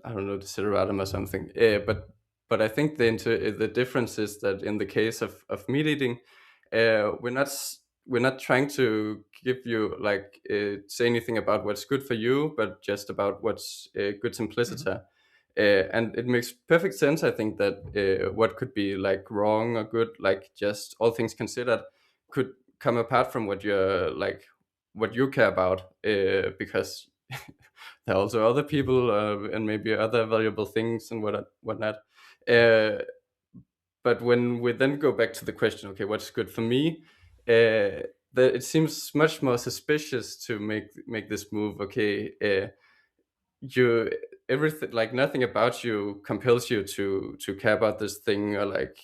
I don't know, desideratum or something. But I think the difference is that in the case of meat eating, we're not trying to give you like say anything about what's good for you, but just about what's good Mhm. simpliciter. And it makes perfect sense. I think that what could be like wrong or good, like just all things considered, could come apart from what you're like what you care about, because there are also other people and maybe other valuable things and whatnot. Uh, but when we then go back to the question, okay, what's good for me? It seems much more suspicious to make this move. Okay, you everything like nothing about you compels you to care about this thing or like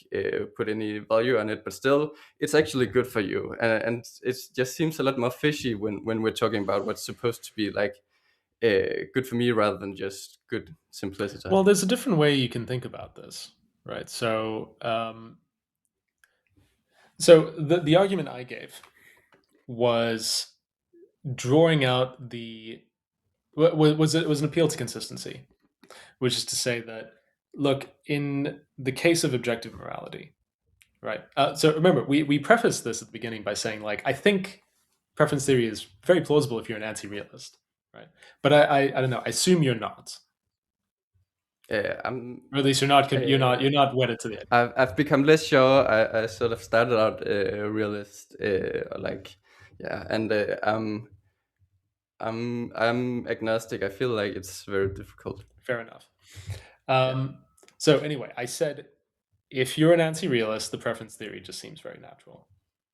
put any value on it, but still it's actually good for you, and it just seems a lot more fishy when we're talking about what's supposed to be like good for me rather than just good simplicity. Well, there's a different way you can think about this, right? So the argument I gave was drawing out the was an appeal to consistency, which is to say that, look, in the case of objective morality, right? So remember, we prefaced this at the beginning by saying, like, I think preference theory is very plausible if you're an anti-realist, right? But I don't know. I assume you're not. I'm. Or at least you're Uh, not wedded to the idea. I've become less sure. I sort of started out a realist, like yeah, and I'm agnostic. I feel like it's very difficult. Fair enough. Yeah. So anyway, I said if you're an anti-realist, the preference theory just seems very natural.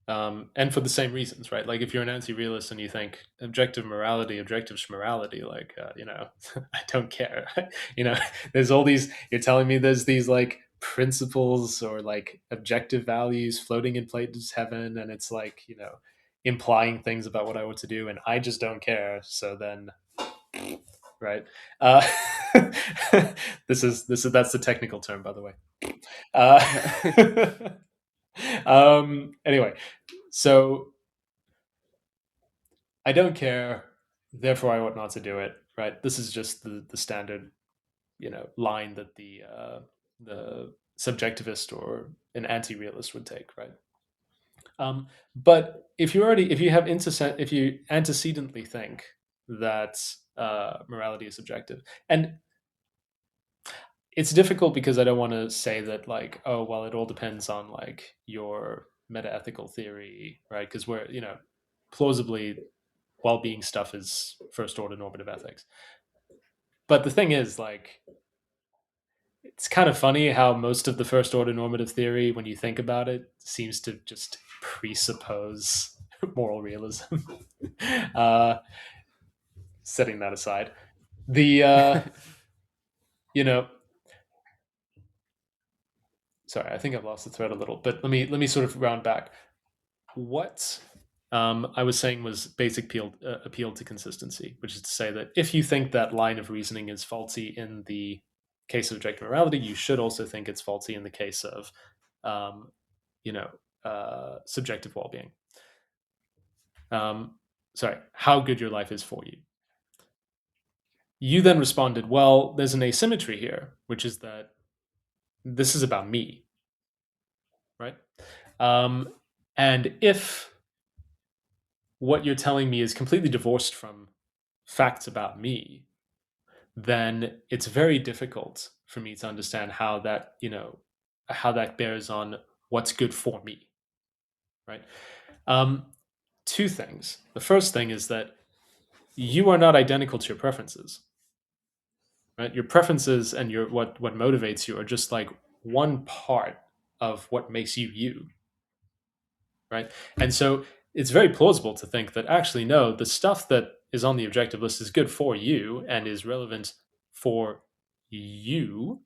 And for the same reasons, right? Like if you're an anti-realist and you think objective morality, objective morality, like I don't care. There's all these. You're telling me there's these like principles or like objective values floating in Plato's heaven, and it's like implying things about what I want to do, and I just don't care. So then, right? Uh, this is that's the technical term, by the way. Uh, anyway, so I don't care, therefore I ought not to do it. Right? This is just the standard, line that the subjectivist or an anti-realist would take. Right? But if you antecedently think that morality is subjective, and it's difficult because I don't want to say that like, oh well, it all depends on like your metaethical theory, right? Because we're plausibly well-being stuff is first order normative ethics. But the thing is, like, it's kind of funny how most of the first order normative theory, when you think about it, seems to just presuppose moral realism. uh, Setting that aside, the you know, sorry, I think I've lost the thread a little, but let me sort of round back. What I was saying was basic appeal to consistency, which is to say that if you think that line of reasoning is faulty in the case of objective morality, you should also think it's faulty in the case of, um, subjective well-being. Sorry, how good your life is for you. You then responded, well, there's an asymmetry here, which is that this is about me, right? Um, and if what you're telling me is completely divorced from facts about me, then it's very difficult for me to understand how that bears on what's good for me, right? Um, Two things. The first thing is that you are not identical to your preferences, right? Your preferences and your what motivates you are just like one part of what makes you you, right? And so it's very plausible to think that actually, no, the stuff that is on the objective list is good for you and is relevant for you,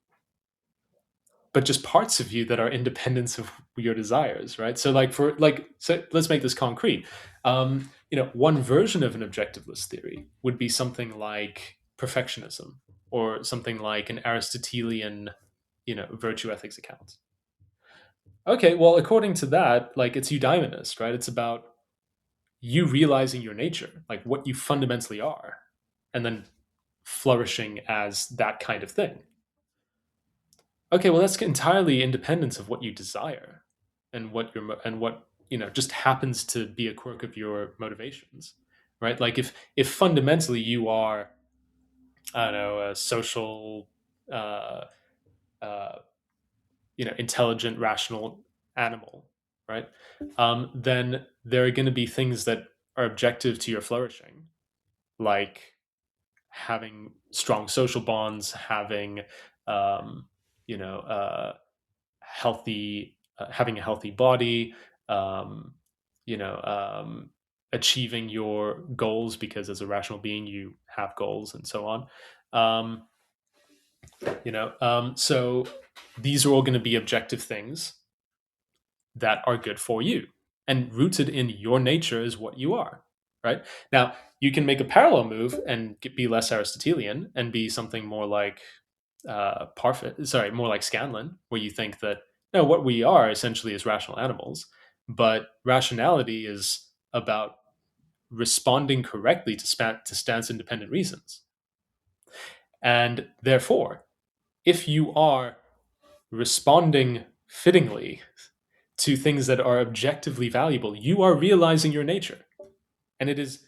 but just parts of you that are independent of your desires, right? So, so let's make this concrete. One version of an objectivist theory would be something like perfectionism, or something like an Aristotelian, virtue ethics account. Okay, well, according to that, like it's eudaimonist, right? It's about you realizing your nature, like what you fundamentally are, and then flourishing as that kind of thing. Okay, well, that's entirely independent of what you desire and what just happens to be a quirk of your motivations, right? Like if fundamentally you are, I don't know, a social, uh, uh, intelligent, rational animal, right? Then there are going to be things that are objective to your flourishing, like having strong social bonds, having um, you know healthy having a healthy body, um, you know achieving your goals, because as a rational being you have goals and so on. um, so these are all going to be objective things that are good for you and rooted in your nature is what you are, right? Now you can make a parallel move and be less Aristotelian and be something more like more like Scanlon, where you think that no, what we are essentially is rational animals, but rationality is about responding correctly to stance independent reasons. And therefore, if you are responding fittingly to things that are objectively valuable, you are realizing your nature. And it is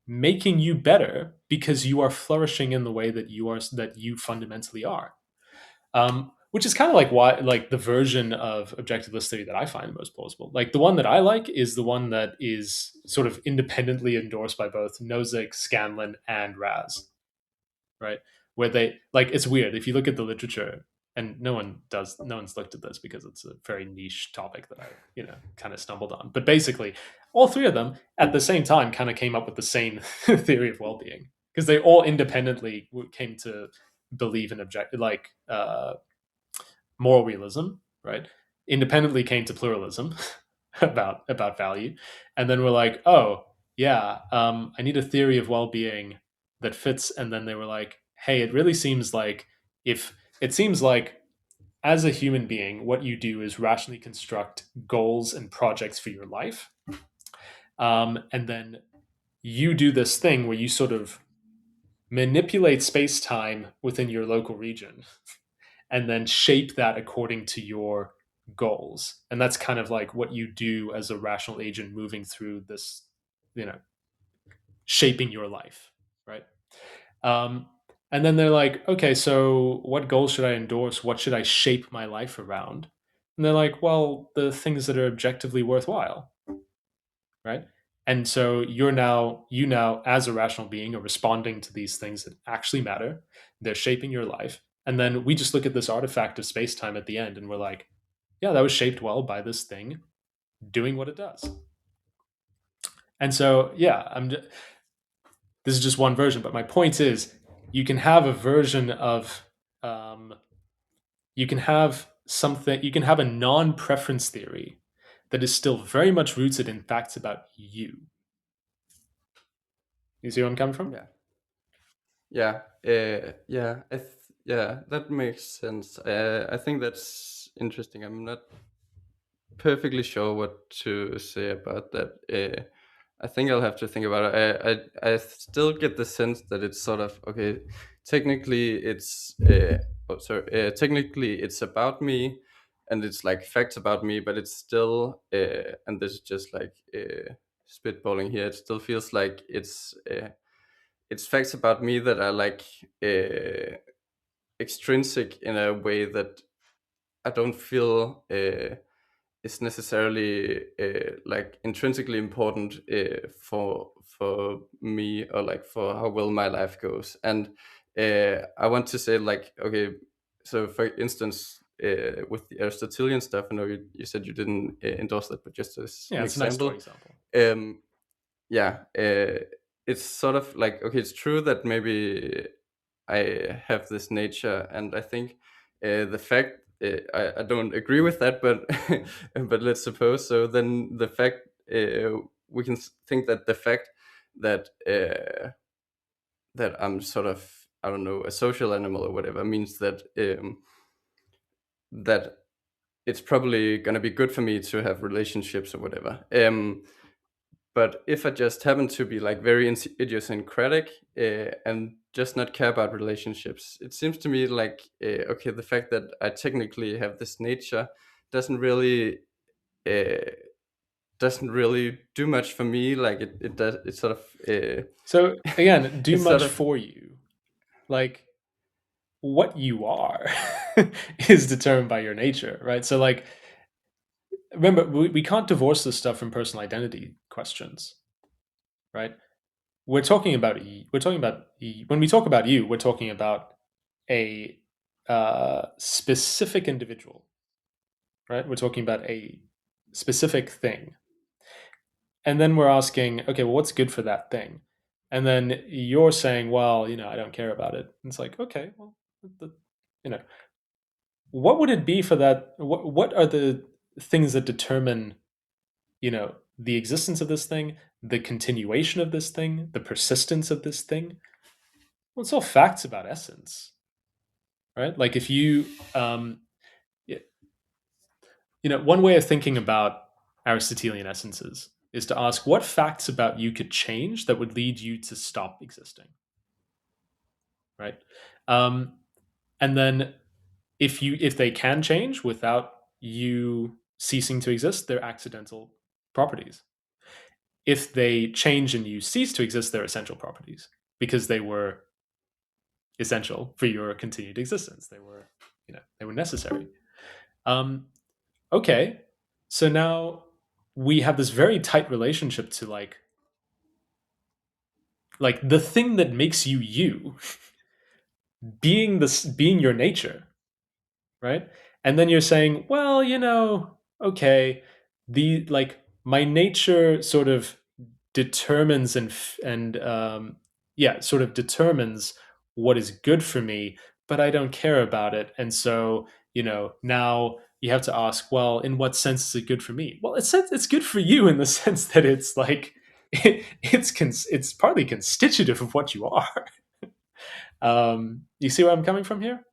making you better because you are flourishing in the way that you fundamentally are. Which is kind of like why, like the version of objectivist theory that I find most plausible. Like the one that I like is the one that is sort of independently endorsed by both Nozick, Scanlon, and Raz, right? Where they like it's weird if you look at the literature, and no one's looked at this because it's a very niche topic that I kind of stumbled on. But basically, all three of them at the same time kind of came up with the same theory of well-being because they all independently came to believe in moral realism, right? Independently came to pluralism about value, and then we're like, oh yeah, I need a theory of well-being that fits. And then they were like, hey, it really seems like if it seems like as a human being, what you do is rationally construct goals and projects for your life, and then you do this thing where you sort of manipulate space-time within your local region and then shape that according to your goals. And that's kind of like what you do as a rational agent moving through this, you know, shaping your life, right? Um, and then they're like, okay, so what goals should I endorse? What should I shape my life around? And they're like, well, the things that are objectively worthwhile, right? And so you now, as a rational being, are responding to these things that actually matter. They're shaping your life. And then we just look at this artifact of space time at the end and we're like, yeah, that was shaped well by this thing doing what it does. And so, yeah, this is just one version, but my point is you can have a version of, you can have something, you can have a non preference theory that is still very much rooted in facts about you. You see where I'm coming from? Yeah. Yeah. Yeah, that makes sense. I think that's interesting. I'm not perfectly sure what to say about that. I think I'll have to think about it. I still get the sense that it's sort of okay. Technically, it's technically it's about me, and it's like facts about me, but it's still and this is just like spitballing here. It still feels like it's facts about me that are like extrinsic in a way that I don't feel is necessarily like intrinsically important for me or like for how well my life goes. And I want to say like okay, so for instance. With the Aristotelian stuff, I know you said you didn't endorse that, but just as Yeah, an it's a nice story example, example. yeah, it's sort of like okay, it's true that maybe I have this nature, and I think the fact I don't agree with that, but but let's suppose so. Then the fact we can think that the fact that that I'm sort of I don't know a social animal or whatever means that that it's probably gonna be good for me to have relationships or whatever. But if I just happen to be like very idiosyncratic and just not care about relationships, it seems to me like okay, the fact that I technically have this nature doesn't really uh, doesn't really do much for me. Like it does. It's sort of So again, do it's sort much of for you. Like what you are is determined by your nature, right? So like remember we can't divorce this stuff from personal identity questions, right? When we talk about you, we're talking about a specific individual, right? We're talking about a specific thing. And then we're asking, okay, well, what's good for that thing? And then you're saying, well, I don't care about it. And it's like, okay, well, the, you know, what would it be for that? What are the things that determine, the existence of this thing, the continuation of this thing, the persistence of this thing? Well, it's all facts about essence, right? Like if you, one way of thinking about Aristotelian essences is to ask what facts about you could change that would lead you to stop existing, right? Um, and then if they can change without you ceasing to exist, they're accidental properties. If they change and you cease to exist, they're essential properties because they were essential for your continued existence. They were, they were necessary. Um, okay, so now we have this very tight relationship to like the thing that makes you you being your nature, right? And then you're saying, well, okay, the like my nature sort of determines and yeah, sort of determines what is good for me, but I don't care about it. And so, now you have to ask, well, in what sense is it good for me? Well, it's good for you in the sense that it's like it's partly constitutive of what you are. You see where I'm coming from here?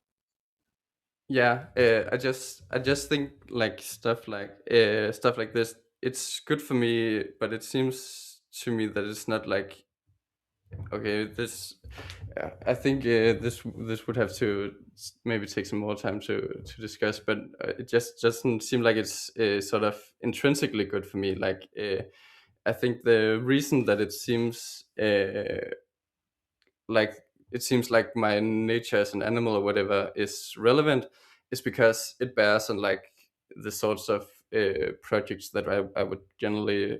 Yeah, I just think like stuff like this. It's good for me, but it seems to me that it's not like okay. This I think this would have to maybe take some more time to discuss, but it just doesn't seem like it's sort of intrinsically good for me. Like I think the reason that like it seems like my nature as an animal or whatever is relevant is because it bears on like the sorts of projects that I would generally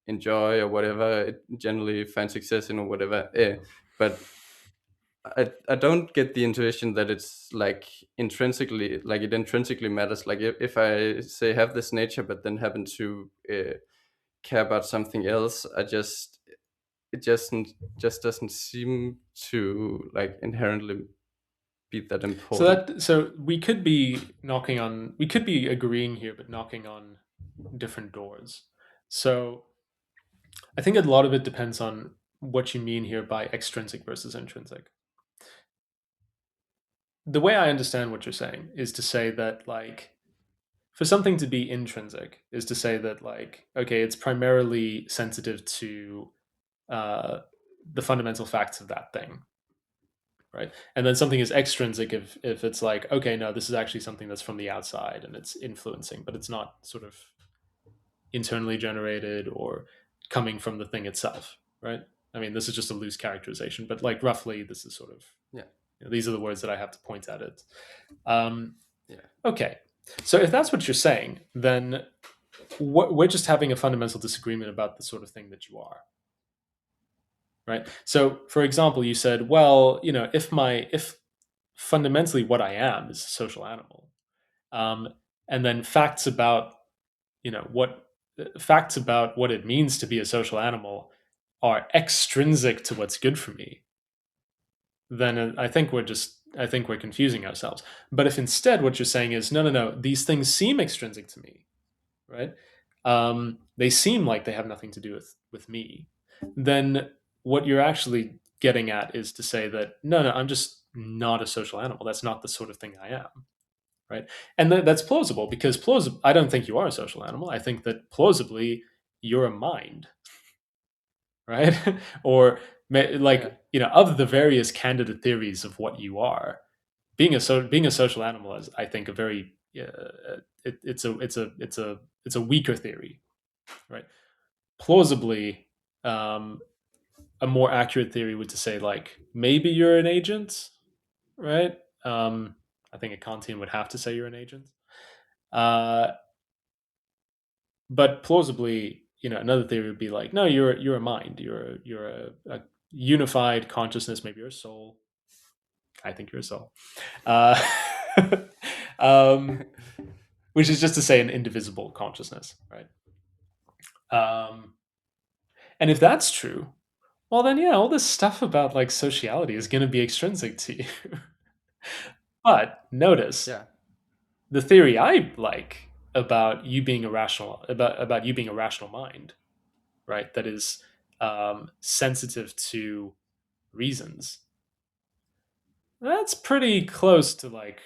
enjoy or whatever it generally find success in or whatever but I don't get the intuition that it's like it intrinsically matters. Like if I say have this nature but then happen to care about something else, it just doesn't seem to like inherently be that So important. that we could be agreeing here, but knocking on different doors. So I think a lot of it depends on what you mean here by extrinsic versus intrinsic. The way I understand what you're saying is to say that like for something to be intrinsic is to say that like okay, it's primarily sensitive to uh, the fundamental facts of that thing, right? And then something is extrinsic if it's like okay, no, this is actually something that's from the outside and it's influencing, but it's not sort of internally generated or coming from the thing itself, right? I mean, this is just a loose characterization, but like roughly, this is sort of Yeah, these are the words that I have to point at it. Um, yeah, okay, so if that's what you're saying, then we're just having a fundamental disagreement about the sort of thing that you are, right? So, for example, you said, well, if fundamentally what I am is a social animal, um, and then what facts about what it means to be a social animal are extrinsic to what's good for me, then I think we're confusing ourselves. But if instead what you're saying is no, no, no, these things seem extrinsic to me, right? They seem like they have nothing to do with me. Then what you're actually getting at is to say that no, no, I'm just not a social animal. That's not the sort of thing I am, right? And that's plausible because I don't think you are a social animal. I think that plausibly you're a mind, right? Or yeah, like of the various candidate theories of what you are, being a social animal is, I think, a very it's a weaker theory, right? Plausibly, a more accurate theory would to say like maybe you're an agent, right? I think a Kantian would have to say you're an agent. Uh, but plausibly, another theory would be like, no, you're a mind, you're a unified consciousness, maybe you're a soul. I think you're a soul. Uh, um, which is just to say an indivisible consciousness, right? Um, and if that's true, well, then yeah, all this stuff about like sociality is going to be extrinsic to you. But notice yeah, the theory I like about you being a about you being a rational mind, right? That is sensitive to reasons. That's pretty close to like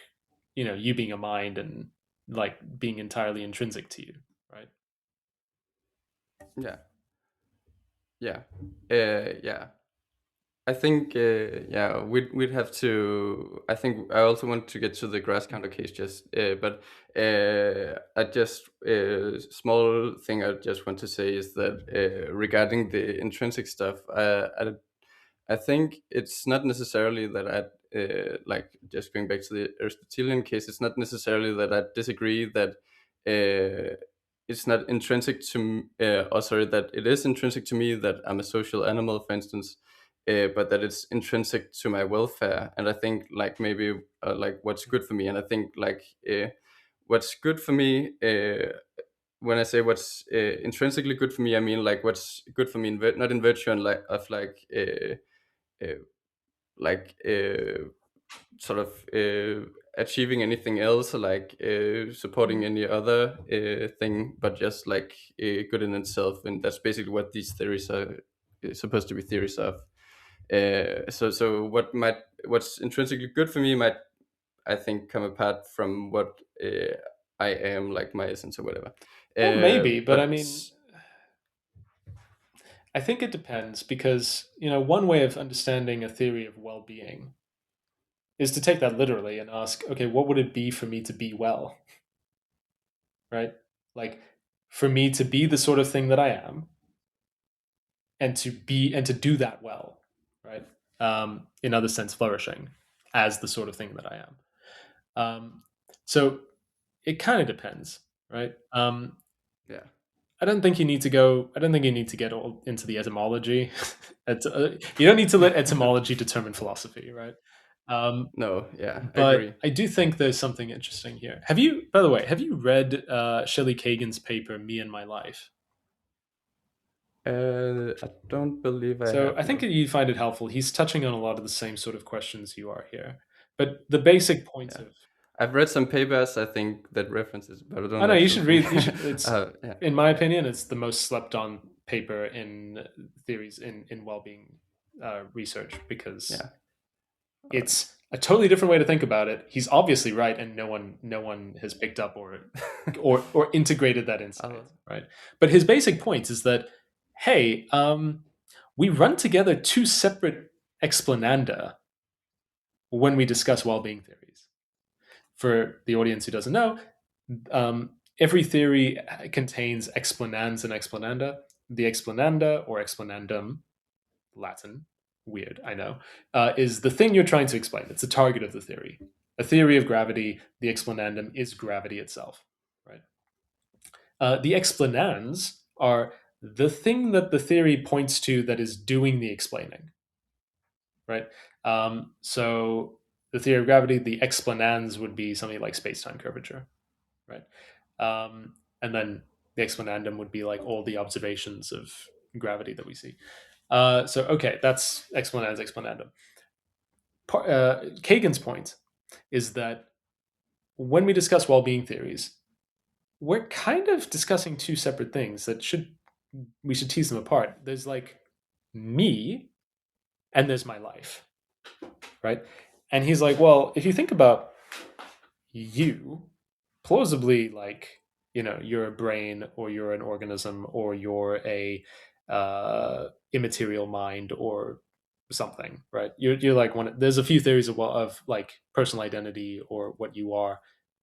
you being a mind and like being entirely intrinsic to you, right? yeah, yeah, yeah. I think yeah, we'd have to. I think I also want to get to the grass counter case, but I just small thing I just want to say is that regarding the intrinsic stuff, I think it's not necessarily that like just going back to the Aristotelian case, it's not necessarily that I disagree that it's not intrinsic to, or sorry, that it is intrinsic to me that I'm a social animal, for instance, but that it's intrinsic to my welfare. And I think like maybe like what's good for me, and I think like what's good for me. When I say what's intrinsically good for me, I mean like what's good for me, not in virtue and like of uh, like sort of achieving anything else or like supporting any other thing, but just like good in itself. And that's basically what these theories are supposed to be theories of. So what's intrinsically good for me might, I think, come apart from what I am, like my essence or whatever. Well, maybe, but I But mean, I think it depends because, one way of understanding a theory of well being is to take that literally and ask, okay, what would it be for me to be well? Right? Like, for me to be the sort of thing that I am and to do that well, right? In other sense, flourishing as the sort of thing that I am. So it kind of depends, right? yeah, I don't think you need to go. I don't think you need to get all into the etymology. You don't need to let etymology determine philosophy, right? Um, no, yeah, I agree. but I do think there's something interesting here. Have you, by the way, have you read Shelley Kagan's paper "Me and My Life"? I don't believe I So have, I think no. that you find it helpful. He's touching on a lot of the same sort of questions you are here. But the basic point Yeah. of I've read some papers, I think, that references, but I I don't know you actually should think. read. You should. It's, Yeah, in my opinion, it's the most slept on paper in theories in well being research because yeah. All it's a totally different way to think about it. He's obviously right, and no one has picked up or integrated that insight, I'll, right? But his basic point is that hey, we run together two separate explananda when we discuss well being theories. For the audience who doesn't know, every theory contains explanans and explananda. The explananda or explanandum, Latin, weird, I know, is the thing you're trying to explain. It's the target of the theory. A theory of gravity, the explanandum is gravity itself, right? The explanans are the thing that the theory points to that is doing the explaining, right? So the theory of gravity, the explanans would be something like space-time curvature, right? And then the explanandum would be like all the observations of gravity that we see. So okay, that's explanans explanandum. Kagan's point is that when we discuss well-being theories, we're kind of discussing two separate things that we should tease them apart. There's like me and there's my life, right? And he's like, well, if you think about you, plausibly, like, you're a brain or you're an organism or you're a immaterial mind or something, right? You're like one. There's a few theories of like personal identity or what you are,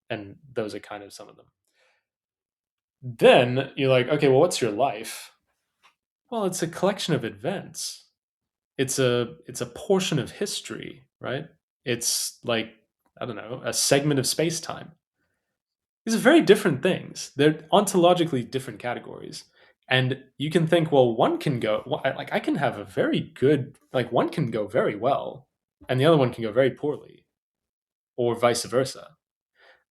and those are kind of some of them. Then you're like, okay, well, what's your life? Well, it's a collection of events. It's a portion of history, right? It's like, I don't know, a segment of space time. These are very different things. They're ontologically different categories. And you can think, well, one can go, like, I can have a very good, like, one can go very well, and the other one can go very poorly, or vice versa.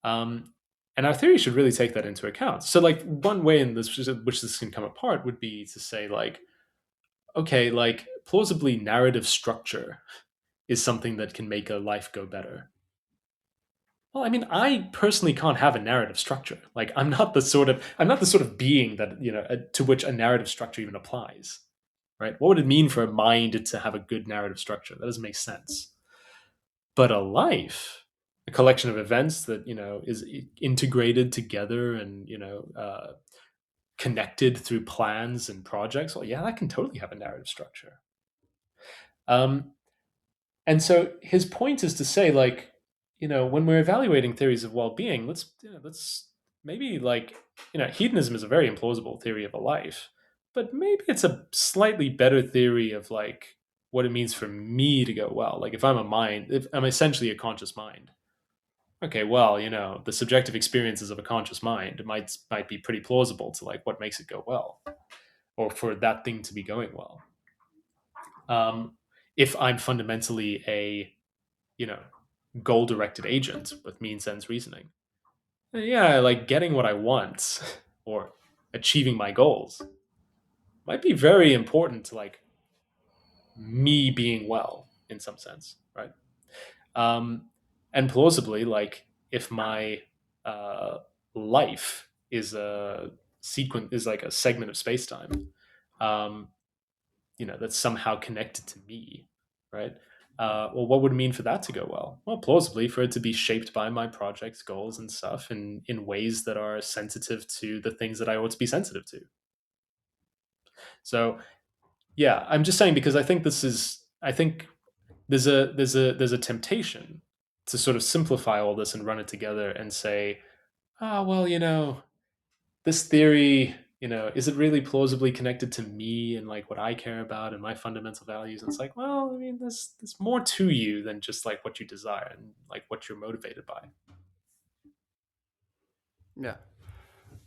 Um, and our theory should really take that into account. So, like, one way in which this can come apart would be to say, like, okay, like, plausibly narrative structure is something that can make a life go better. Well, I mean, I personally can't have a narrative structure. Like, I'm not the sort of being that to which a narrative structure even applies. Right? What would it mean for a mind to have a good narrative structure? That doesn't make sense. But a life, a collection of events that is integrated together and connected through plans and projects. Well, yeah, that can totally have a narrative structure. Um, And so his point is to say, like, when we're evaluating theories of well-being, let's maybe, like, hedonism is a very implausible theory of a life, but maybe it's a slightly better theory of, like, what it means for me to go well. Like if I'm a mind, if I'm essentially a conscious mind. Okay, well, the subjective experiences of a conscious mind might be pretty plausible to like what makes it go well, or for that thing to be going well. Um, if I'm fundamentally a you know goal directed agent with means ends reasoning, yeah, like getting what I want or achieving my goals might be very important to like me being well in some sense, right? Um, and plausibly, like if my uh, life is a sequence, is like a segment of space time, um, that's somehow connected to me, right? Well, what would it mean for that to go well? Well, plausibly for it to be shaped by my project's goals and stuff in ways that are sensitive to the things that I ought to be sensitive to. So yeah, I'm just saying because I think there's a temptation to sort of simplify all this and run it together and say, oh well, this theory, is it really plausibly connected to me and like what I care about and my fundamental values? And it's like, well, I mean, there's more to you than just like what you desire and like what you're motivated by. Yeah.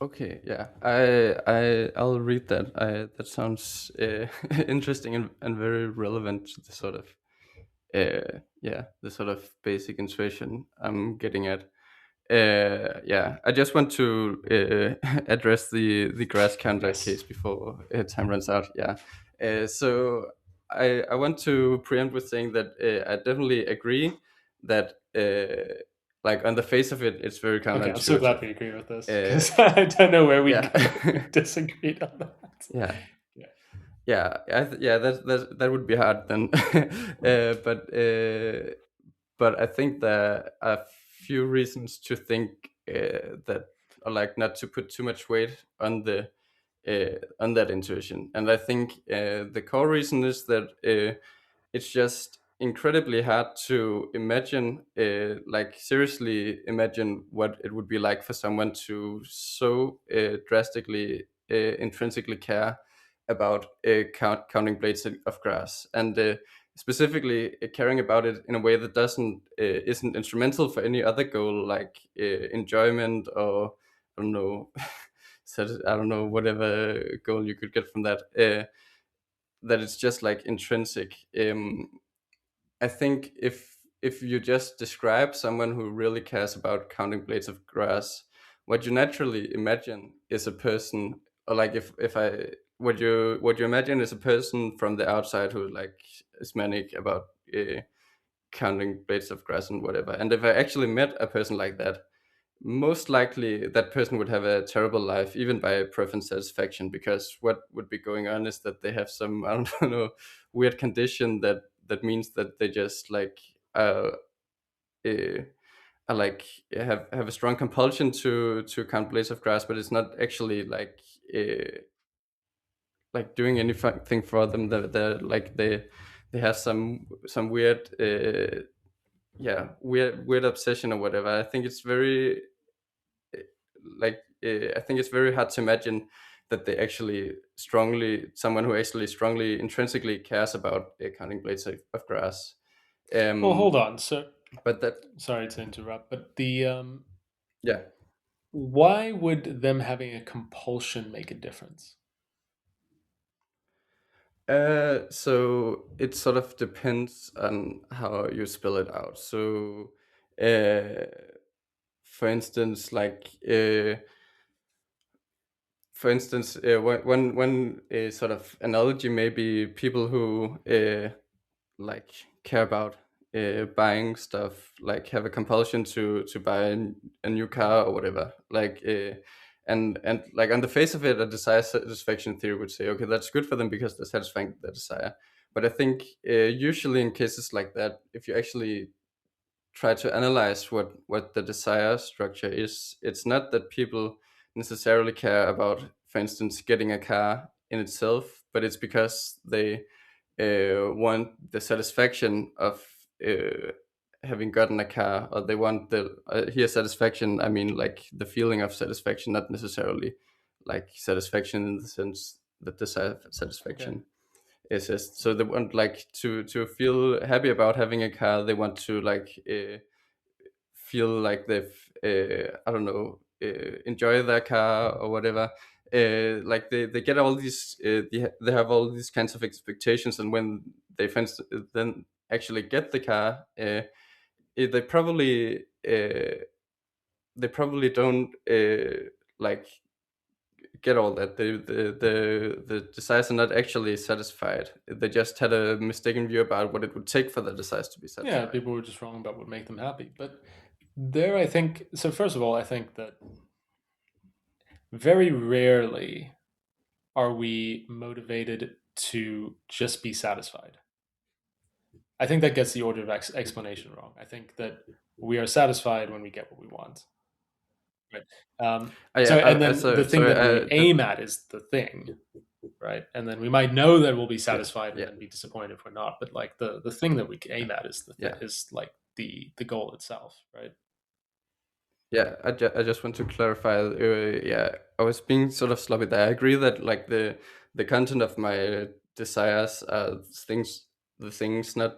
Okay. Yeah. I'll read that. That sounds interesting and very relevant to the sort of yeah, the sort of basic intuition I'm getting at. Yeah, I just want to address the grass counter Yes. case before time runs out. Yeah, so I want to preempt with saying that I definitely agree that like on the face of it, it's very Okay, I'm so glad counterintuitive. we agree with this Uh, because I don't know where yeah, we disagreed on that. yeah. Yeah. Yeah, yeah, that would be hard then. uh, but uh, but I think there are a few reasons to think that, or like not to put too much weight on that intuition. And I think the core reason is that it's just incredibly hard to imagine, like seriously imagine what it would be like for someone to so drastically intrinsically care about counting blades of grass, and specifically caring about it in a way that doesn't isn't instrumental for any other goal, like enjoyment, or I don't know, I don't know, whatever goal you could get from that. That it's just like intrinsic. I think if you just describe someone who really cares about counting blades of grass, what you naturally imagine is a person, or like if I what you imagine is a person from the outside who like is manic about counting blades of grass and whatever. And if I actually met a person like that, most likely that person would have a terrible life, even by preference satisfaction, because what would be going on is that they have some I don't know, weird condition that means that they just like uh, like have a strong compulsion to count blades of grass, but it's not actually like doing anything for them. They're like they have some weird yeah, weird obsession or whatever. I think it's very I think it's very hard to imagine that they actually strongly someone who actually strongly intrinsically cares about counting blades of grass. Well, hold Um, on. So but that sorry to interrupt, but the yeah. why would them having a compulsion make a difference? So it sort of depends on how you spell it out. So, uh, for instance, one sort of analogy may be people who like care about buying stuff, like have a compulsion to buy a new car or whatever, and like on the face of it, a desire satisfaction theory would say, okay, that's good for them because they're satisfying the desire. But I think usually in cases like that, if you actually try to analyze what the desire structure is, it's not that people necessarily care about, for instance, getting a car in itself, but it's because they want the satisfaction of having gotten a car, or they want the here satisfaction. I mean, like the feeling of satisfaction, not necessarily like satisfaction in the sense that desire Okay. satisfaction. It's just so they want like to feel happy about having a car. They want to like feel like they've I don't know, enjoy their car or whatever. Like they get all these they have all these kinds of expectations, and when they then actually get the car, they probably don't like get all that. The desires are not actually satisfied. They just had a mistaken view about what it would take for the desires to be Yeah, satisfied. people were just wrong about what make them happy. But there, I think so. First of all, I think that very rarely are we motivated to just be satisfied. I think that gets the order of explanation wrong. I think that we are satisfied when we get what we want. Right. So, and then the thing Sorry. that we aim at is the thing, right? And then we might know that we'll be Yeah, satisfied and yeah, then be disappointed if we're not. But like the thing that we yeah, aim at is yeah. is like the goal itself, right? Yeah, I just want to clarify. Yeah, I was being sort of sloppy there. I agree that like the content of my desires are the things, not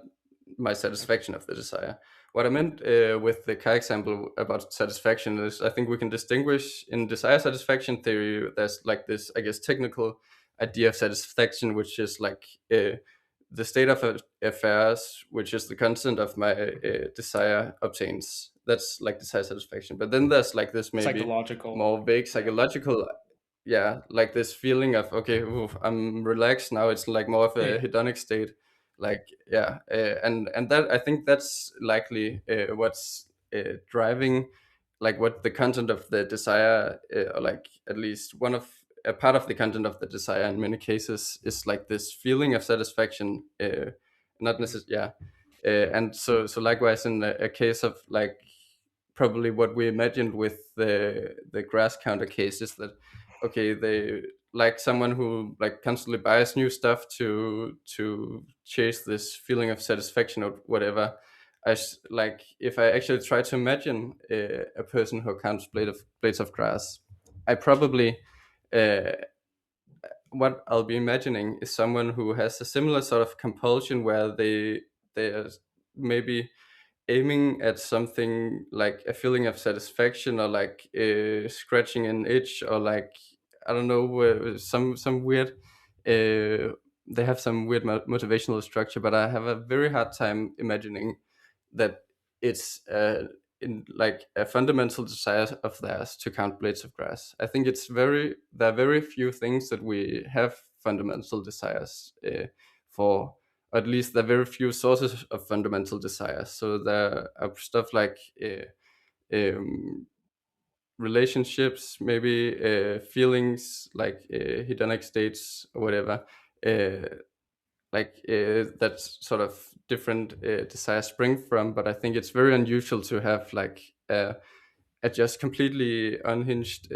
my satisfaction of the desire. What I meant with the car example about satisfaction is I think we can distinguish in desire satisfaction theory. There's like this, I guess, technical idea of satisfaction, which is like the state of affairs, which is the constant of my desire obtains. That's like desire satisfaction. But then there's like this maybe Psychological. more vague Yeah. psychological, yeah, like this feeling of okay, oof, I'm relaxed now. It's like more of Yeah. a Yeah. hedonic state, like yeah, and that I think that's likely what's driving, like what the content of the desire, or like at least one of a part of the content of the desire in many cases is like this feeling of satisfaction, not Mhm. necessarily, yeah. And so likewise in a case of like probably what we imagined with the grass counter case is that okay, they like someone who like constantly buys new stuff to chase this feeling of satisfaction or whatever. Like if I actually try to imagine a person who counts blades of grass, I probably uh, what I'll be imagining is someone who has a similar sort of compulsion where they are maybe aiming at something like a feeling of satisfaction or like scratching an itch or like I don't know, some weird they have some weird motivational structure, but I have a very hard time imagining that it's in like a fundamental desire of theirs to count blades of grass. I think there are very few things that we have fundamental desires for. At least there are very few sources of fundamental desires. So there are stuff like relationships, maybe feelings like hedonic states or whatever. That's sort of different desires spring from. But I think it's very unusual to have like a just completely unhinged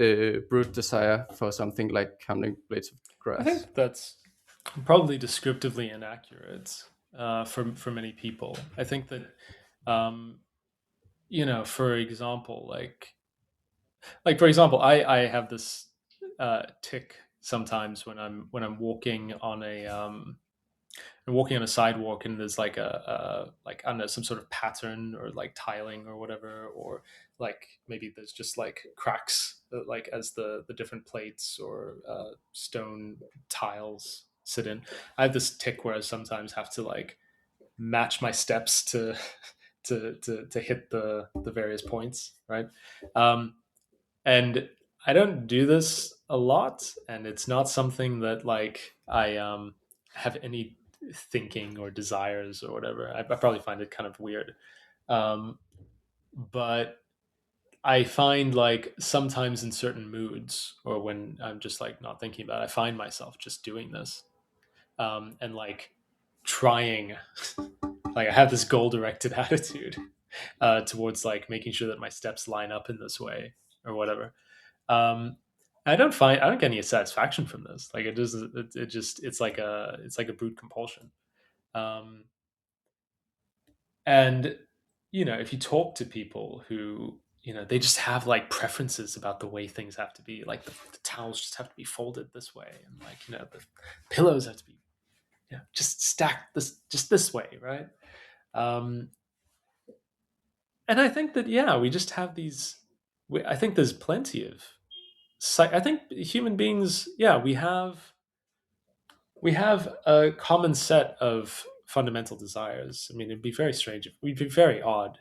brute desire for something like counting blades of I grass. think that's probably descriptively inaccurate for many people. I think that um, for example, like for example, I have this tick sometimes when I'm walking on a sidewalk and there's like like I don't know, some sort of pattern or like tiling or whatever, or like maybe there's just like cracks like as the different plates or stone tiles sit in. I have this tick where I sometimes have to like match my steps to to hit the various points, right? um and I don't do this a lot, and it's not something that like I have any thinking or desires or whatever. I probably find it kind of weird, um, but I find like sometimes in certain moods or when I'm just like not thinking about it, I find myself just doing this, and like trying. Like I have this goal directed attitude towards like making sure that my steps line up in this way or whatever. Um, I don't get any satisfaction from this. Like it just it's like a brute compulsion. Um, and if you talk to people who they just have like preferences about the way things have to be, like the towels just have to be folded this way, and like the pillows have to be just stack this just this way, right? Um, and I think that we just have these. I think there's plenty of. I think human beings, we have a common set of fundamental desires. I mean, it'd be very strange if we'd be very odd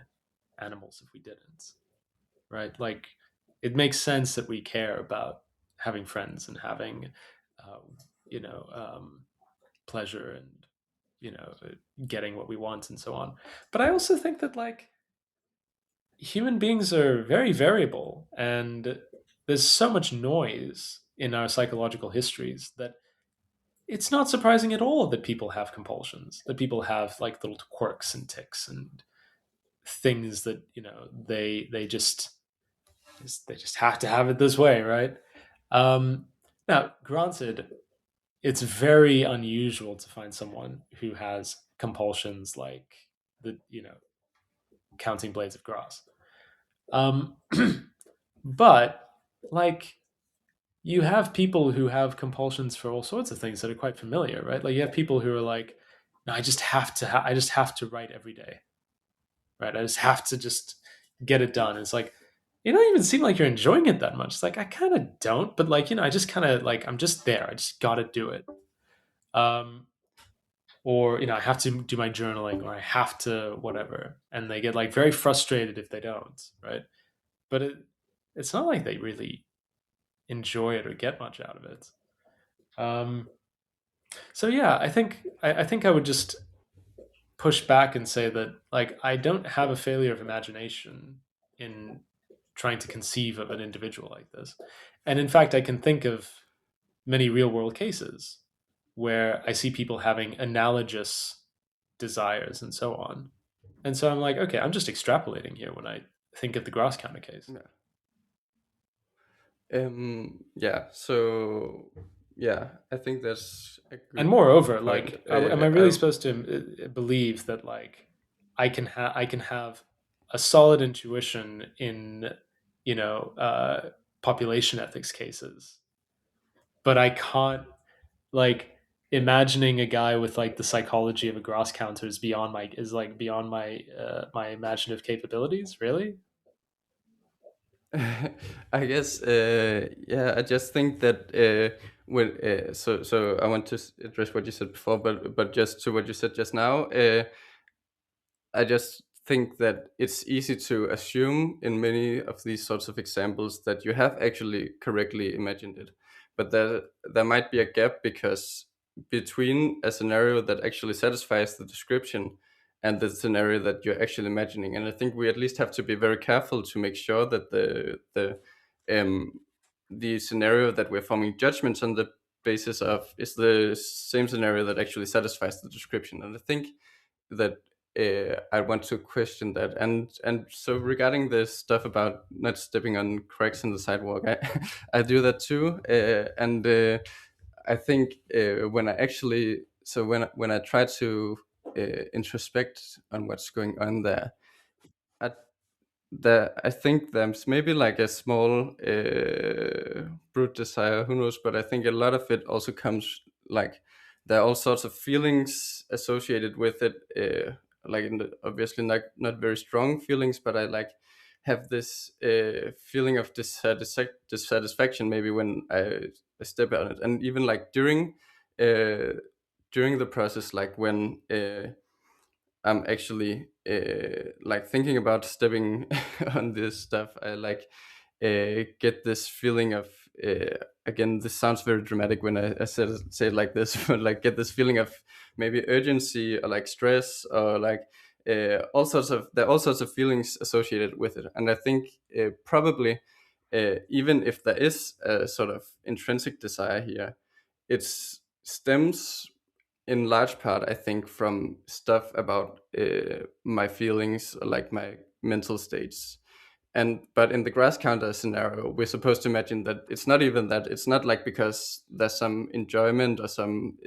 animals if we didn't, right? Like, it makes sense that we care about having friends and having, uh, you know, pleasure and getting what we want and so on. But I also think that like human beings are very variable, and there's so much noise in our psychological histories that it's not surprising at all that people have compulsions, that people have like little quirks and ticks and things that they just have to have it this way, right? Now, granted, it's very unusual to find someone who has compulsions like the counting blades of grass. Um, but like you have people who have compulsions for all sorts of things that are quite familiar, right? Like you have people who are like, no, I just have to write every day, right? I just have to just get it done. And it's like, you don't even seem like you're enjoying it that much. It's like, I kind of don't, but like, I just kind of like, I'm just there. I just got to do it. Um, or, I have to do my journaling or I have to whatever. And they get like very frustrated if they don't, right? But it's not like they really enjoy it or get much out of it. Um, so yeah, I think I would just push back and say that like I don't have a failure of imagination in trying to conceive of an individual like this. And in fact, I can think of many real world cases where I see people having analogous desires and so on. And so I'm like, okay, I'm just extrapolating here when I think of the grass counter case. Yeah. Yeah. So yeah, I think that's a And good moreover, point. like, am I really supposed to believe that like I can have a solid intuition in you know uh, population ethics cases, but I can't like imagining a guy with like the psychology of a grass counter is beyond my imaginative capabilities. Really? I guess yeah. I just think that when so I want to address what you said before, but just to what you said just now. I just think that it's easy to assume in many of these sorts of examples that you have actually correctly imagined it, but there might be a gap because between a scenario that actually satisfies the description and the scenario that you're actually imagining. And I think we at least have to be very careful to make sure that um the scenario that we're forming judgments on the basis of is the same scenario that actually satisfies the description. And I think that I want to question that. And so regarding this stuff about not stepping on cracks in the sidewalk, I I do that too. And I think when I actually when I try to introspect on what's going on there, I I think there's maybe like a small brute desire, who knows, but I think a lot of it also comes like there are all sorts of feelings associated with it, like obviously not very strong feelings, but I like have this feeling of dissatisfaction maybe when I step on it, and even like during the process, like when I'm actually like thinking about stepping on this stuff. I like get this feeling of again. This sounds very dramatic when say it like this, but like get this feeling of maybe urgency or like stress or like there are all sorts of feelings associated with it. And I think probably even if there is a sort of intrinsic desire here, it stems in large part, I think, from stuff about my feelings, like my mental states. And but in the grass counter scenario, we're supposed to imagine that it's not even that. It's not like because there's some enjoyment or some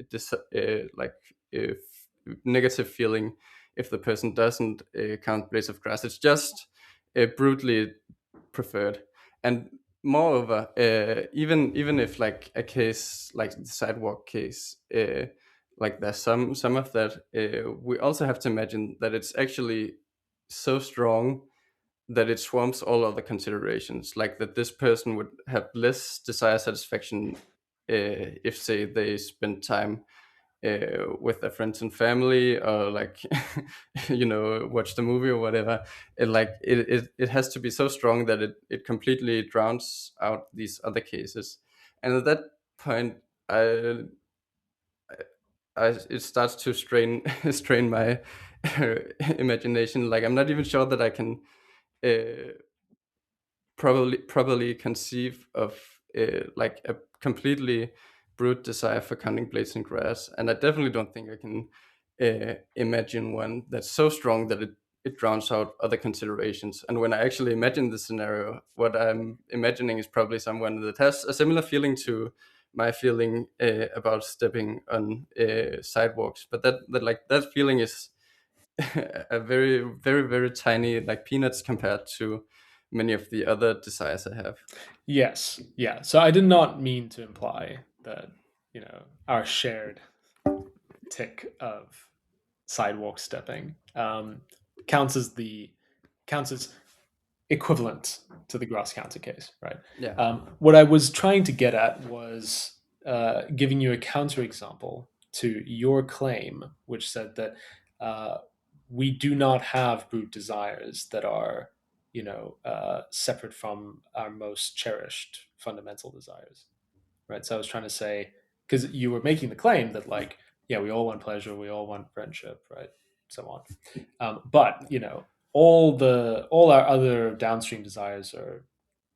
negative feeling if the person doesn't count blades of grass. It's just brutally preferred. And moreover, even if like a case like the sidewalk case, like there's some of that. We also have to imagine that it's actually so strong that it swamps all other considerations, like that this person would have less desire satisfaction if, say, they spend time with their friends and family, or like watch the movie or whatever. It has to be so strong that it completely drowns out these other cases. And at that point, I, it starts to strain strain my imagination. Like I'm not even sure that I can uh, probably conceive of like a completely brute desire for cutting blades in grass, and I definitely don't think I can imagine one that's so strong that it drowns out other considerations. And when I actually imagine the scenario, what I'm imagining is probably someone that has a similar feeling to my feeling about stepping on sidewalks, but that feeling is a very, very, very tiny, like peanuts compared to many of the other desires I have. Yes, yeah. So I did not mean to imply that our shared tick of sidewalk stepping counts as the counts as equivalent to the grass counter case, right? Yeah. What I was trying to get at was giving you a counterexample to your claim, which said that uh, we do not have brute desires that are, separate from our most cherished fundamental desires, right? So I was trying to say, because you were making the claim that, like, yeah, we all want pleasure, we all want friendship, right, so on. But all our other downstream desires are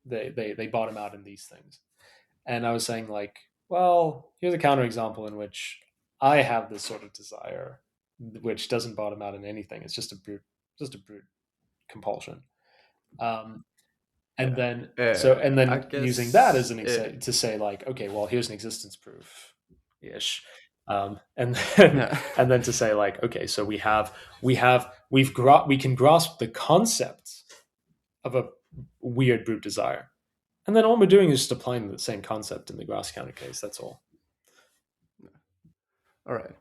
they bottom out in these things. And I was saying, like, well, here's a counterexample in which I have this sort of desire, which doesn't bottom out in anything. It's just a brute compulsion. Um, and Yeah. then I using that guess. as an to say, like, okay, well, here's an existence proof ish. And then Yeah. to say, like, okay, so we can grasp the concept of a weird brute desire, and then all we're doing is just applying the same concept in the grass counter case. That's all. All right.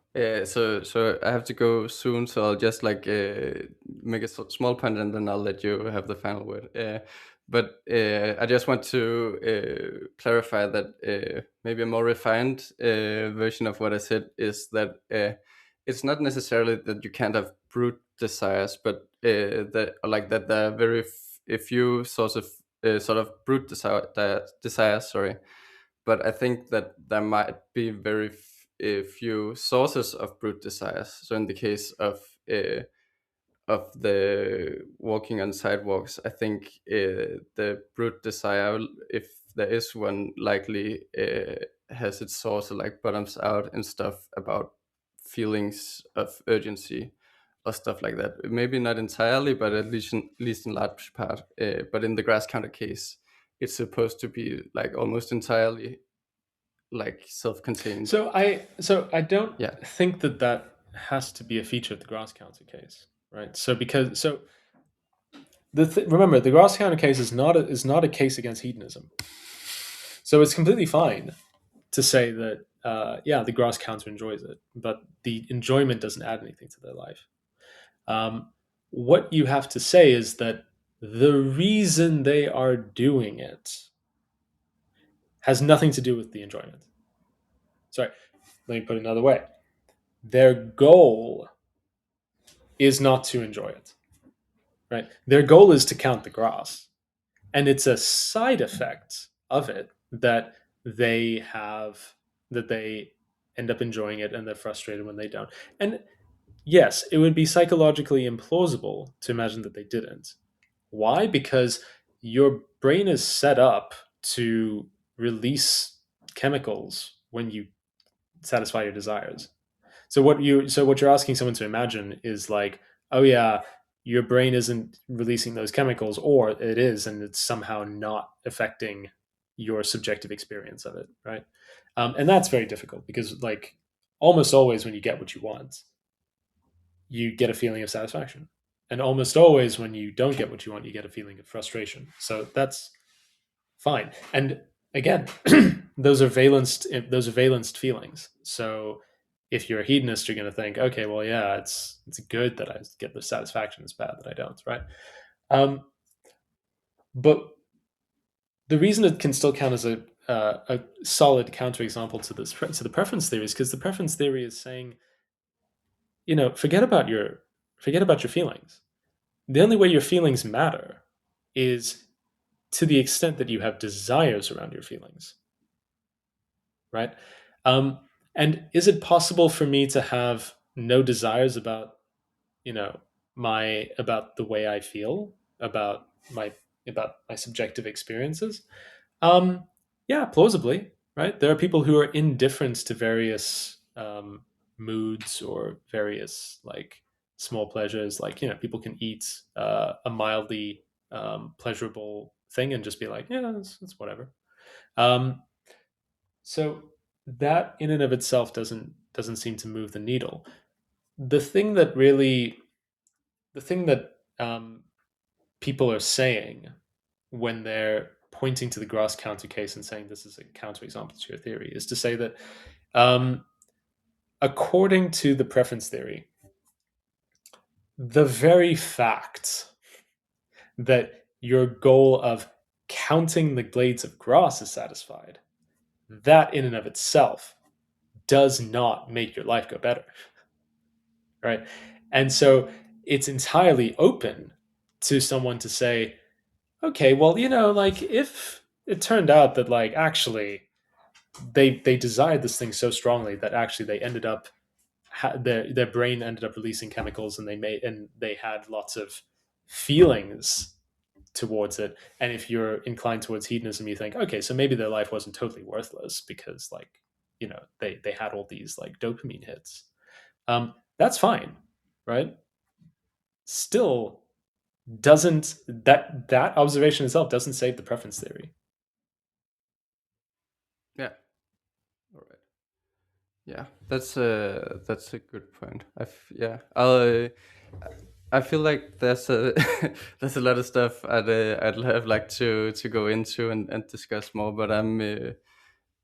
So I have to go soon, so I'll just like make a small point, and then I'll let you have the final word. But I just want to clarify that maybe a more refined version of what I said is that it's not necessarily that you can't have brute desires, but that, like, that there are very few sorts of sort of brute desires. Sorry, but I think that there might be very few sources of brute desires. So in the case of the walking on sidewalks, I think the brute desire, if there is one, likely has its source, like bottoms out and stuff about feelings of urgency or stuff like that. Maybe not entirely, but at least in large part. But in the grass counter case, it's supposed to be like almost entirely like self-contained. So I don't Yeah. think that has to be a feature of the grass counter case, right? So because so remember, the grass counter case is not a case against hedonism. So it's completely fine to say that yeah, the grass counter enjoys it, but the enjoyment doesn't add anything to their life. Um, what you have to say is that the reason they are doing it has nothing to do with the enjoyment. Sorry, let me put it another way. Their goal is not to enjoy it, right? Their goal is to count the grass. And it's a side effect of it that they have, that they end up enjoying it and they're frustrated when they don't. And yes, it would be psychologically implausible to imagine that they didn't. Why? Because your brain is set up to release chemicals when you satisfy your desires. So what you're asking someone to imagine is like, oh yeah, your brain isn't releasing those chemicals, or it is, and it's somehow not affecting your subjective experience of it, right? And that's very difficult because, like, almost always when you get what you want, you get a feeling of satisfaction, and almost always when you don't get what you want, you get a feeling of frustration. So that's fine. And again, those are valenced feelings. So if you're a hedonist, you're going to think, okay, well, yeah, it's good that I get the satisfaction. It's bad that I don't, right? But the reason it can still count as a solid counterexample to the preference theory is because the preference theory is saying, forget about your feelings. The only way your feelings matter is to the extent that you have desires around your feelings, right? Um, and is it possible for me to have no desires about, you know, about the way I feel, about my about my subjective experiences? Um, yeah, plausibly, right? There are people who are indifferent to various moods or various like small pleasures. Like, people can eat a mildly pleasurable thing and just be like, yeah, it's whatever. Um, so that in and of itself doesn't seem to move the needle. The thing that really, the thing that people are saying when they're pointing to the grass counter case and saying this is a counterexample to your theory is to say that, um, according to the preference theory, the very fact that your goal of counting the blades of grass is satisfied, that in and of itself does not make your life go better, right? And so it's entirely open to someone to say, okay, well, like if it turned out that like actually they desired this thing so strongly that actually they ended up their brain ended up releasing chemicals and they had lots of feelings towards it. And if you're inclined towards hedonism, you think, okay, so maybe their life wasn't totally worthless because like they had all these like dopamine hits. That's fine, right? Still doesn't that observation itself doesn't save the preference theory. Yeah. All right. Yeah, that's a good point. Yeah, I feel like there's a there's a lot of stuff I'd have like to go into and discuss more, but I'm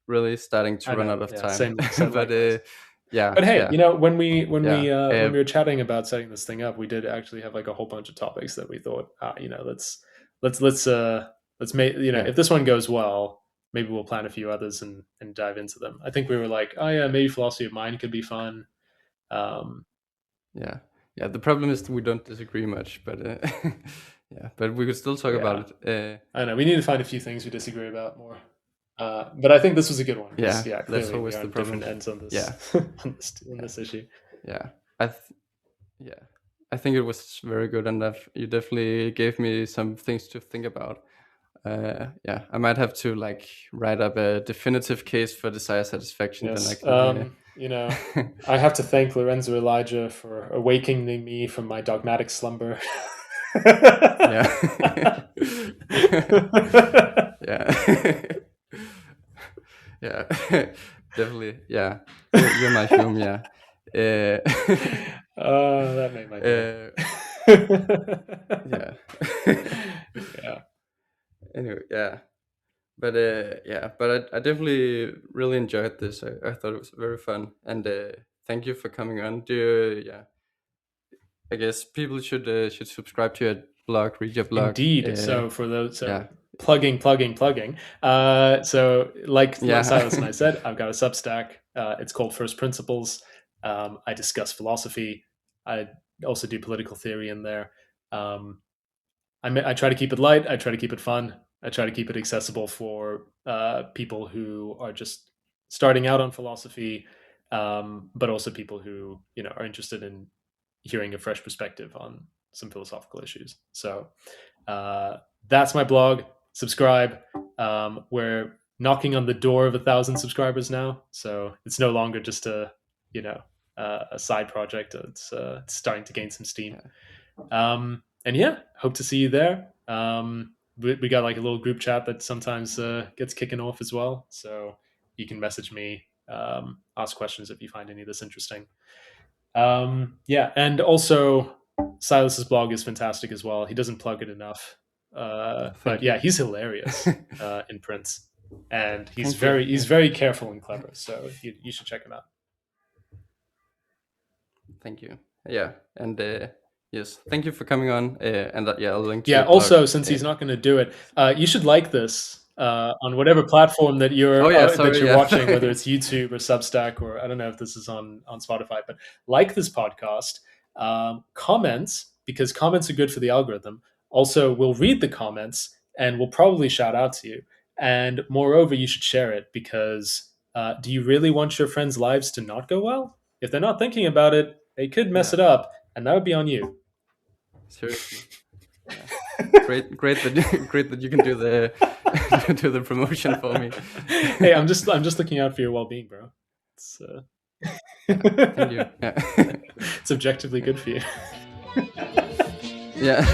really starting to I run know, out of yeah, time. same But likewise. yeah, But hey, yeah, yeah, when we were chatting about setting this thing up, we did actually have like a whole bunch of topics that we thought, let's make yeah, if this one goes well, maybe we'll plan a few others and dive into them. I think we were like, oh yeah, maybe philosophy of mind could be fun. Um, yeah, yeah. The problem is we don't disagree much, but yeah, but we could still talk yeah, about it. I know we need to find a few things we disagree about more. But I think this was a good one because Yeah, yeah, that's clearly we always are the on problem. different ends on Yeah, this on yeah, this issue. yeah. Yeah, I think it was very good, and you definitely gave me some things to think about. Yeah, I might have to like write up a definitive case for desire satisfaction. Then I Yes. can. I have to thank Lorenzo Elijah for awakening me from my dogmatic slumber. Yeah. Yeah. Yeah. Definitely. Yeah. You're my Hume. Yeah. That made my day. uh, yeah. Yeah. Anyway, yeah. But yeah, but I definitely really enjoyed this. I thought it was very fun, and thank you for coming on. Yeah, I guess people should subscribe to your blog, read your blog. Indeed. So for those, Yeah, plugging. So like yeah, Silas and I said, I've got a Substack. It's called First Principles. I discuss philosophy. I also do political theory in there. Um, I try to keep it light. I try to keep it fun. I try to keep it accessible for people who are just starting out on philosophy, but also people who are interested in hearing a fresh perspective on some philosophical issues. So uh, that's my blog. Subscribe. We're knocking on the door of 1,000 subscribers now, so it's no longer just a side project. It's starting to gain some steam. yeah. And yeah, hope to see you there. We got like a little group chat that sometimes gets kicking off as well. So you can message me, ask questions if you find any of this interesting. Yeah, and also Silas's blog is fantastic as well. He doesn't plug it enough, but Thank yeah, you. he's hilarious in print, and he's Thank you. very Yeah. he's very careful and clever. So you should check him out. Thank you. Yeah, and yes, thank you for coming on. And yeah, I'll link to Yeah. your blog. Also, since he's not going to do it, you should like this on whatever platform that Oh you're yeah, sorry. Yeah. watching, whether it's YouTube or Substack, or I don't know if this is on Spotify. But like this podcast, comments, because comments are good for the algorithm. Also, we'll read the comments and we'll probably shout out to you. And moreover, you should share it, because do you really want your friends' lives to not go well? If they're not thinking about it, they could mess it Yeah. up, and that would be on you. Seriously. Yeah. Great that you can do the do the promotion for me. Hey, I'm just looking out for your well-being, bro. It's Yeah, thank you. Yeah. it's objectively good for you. Yeah.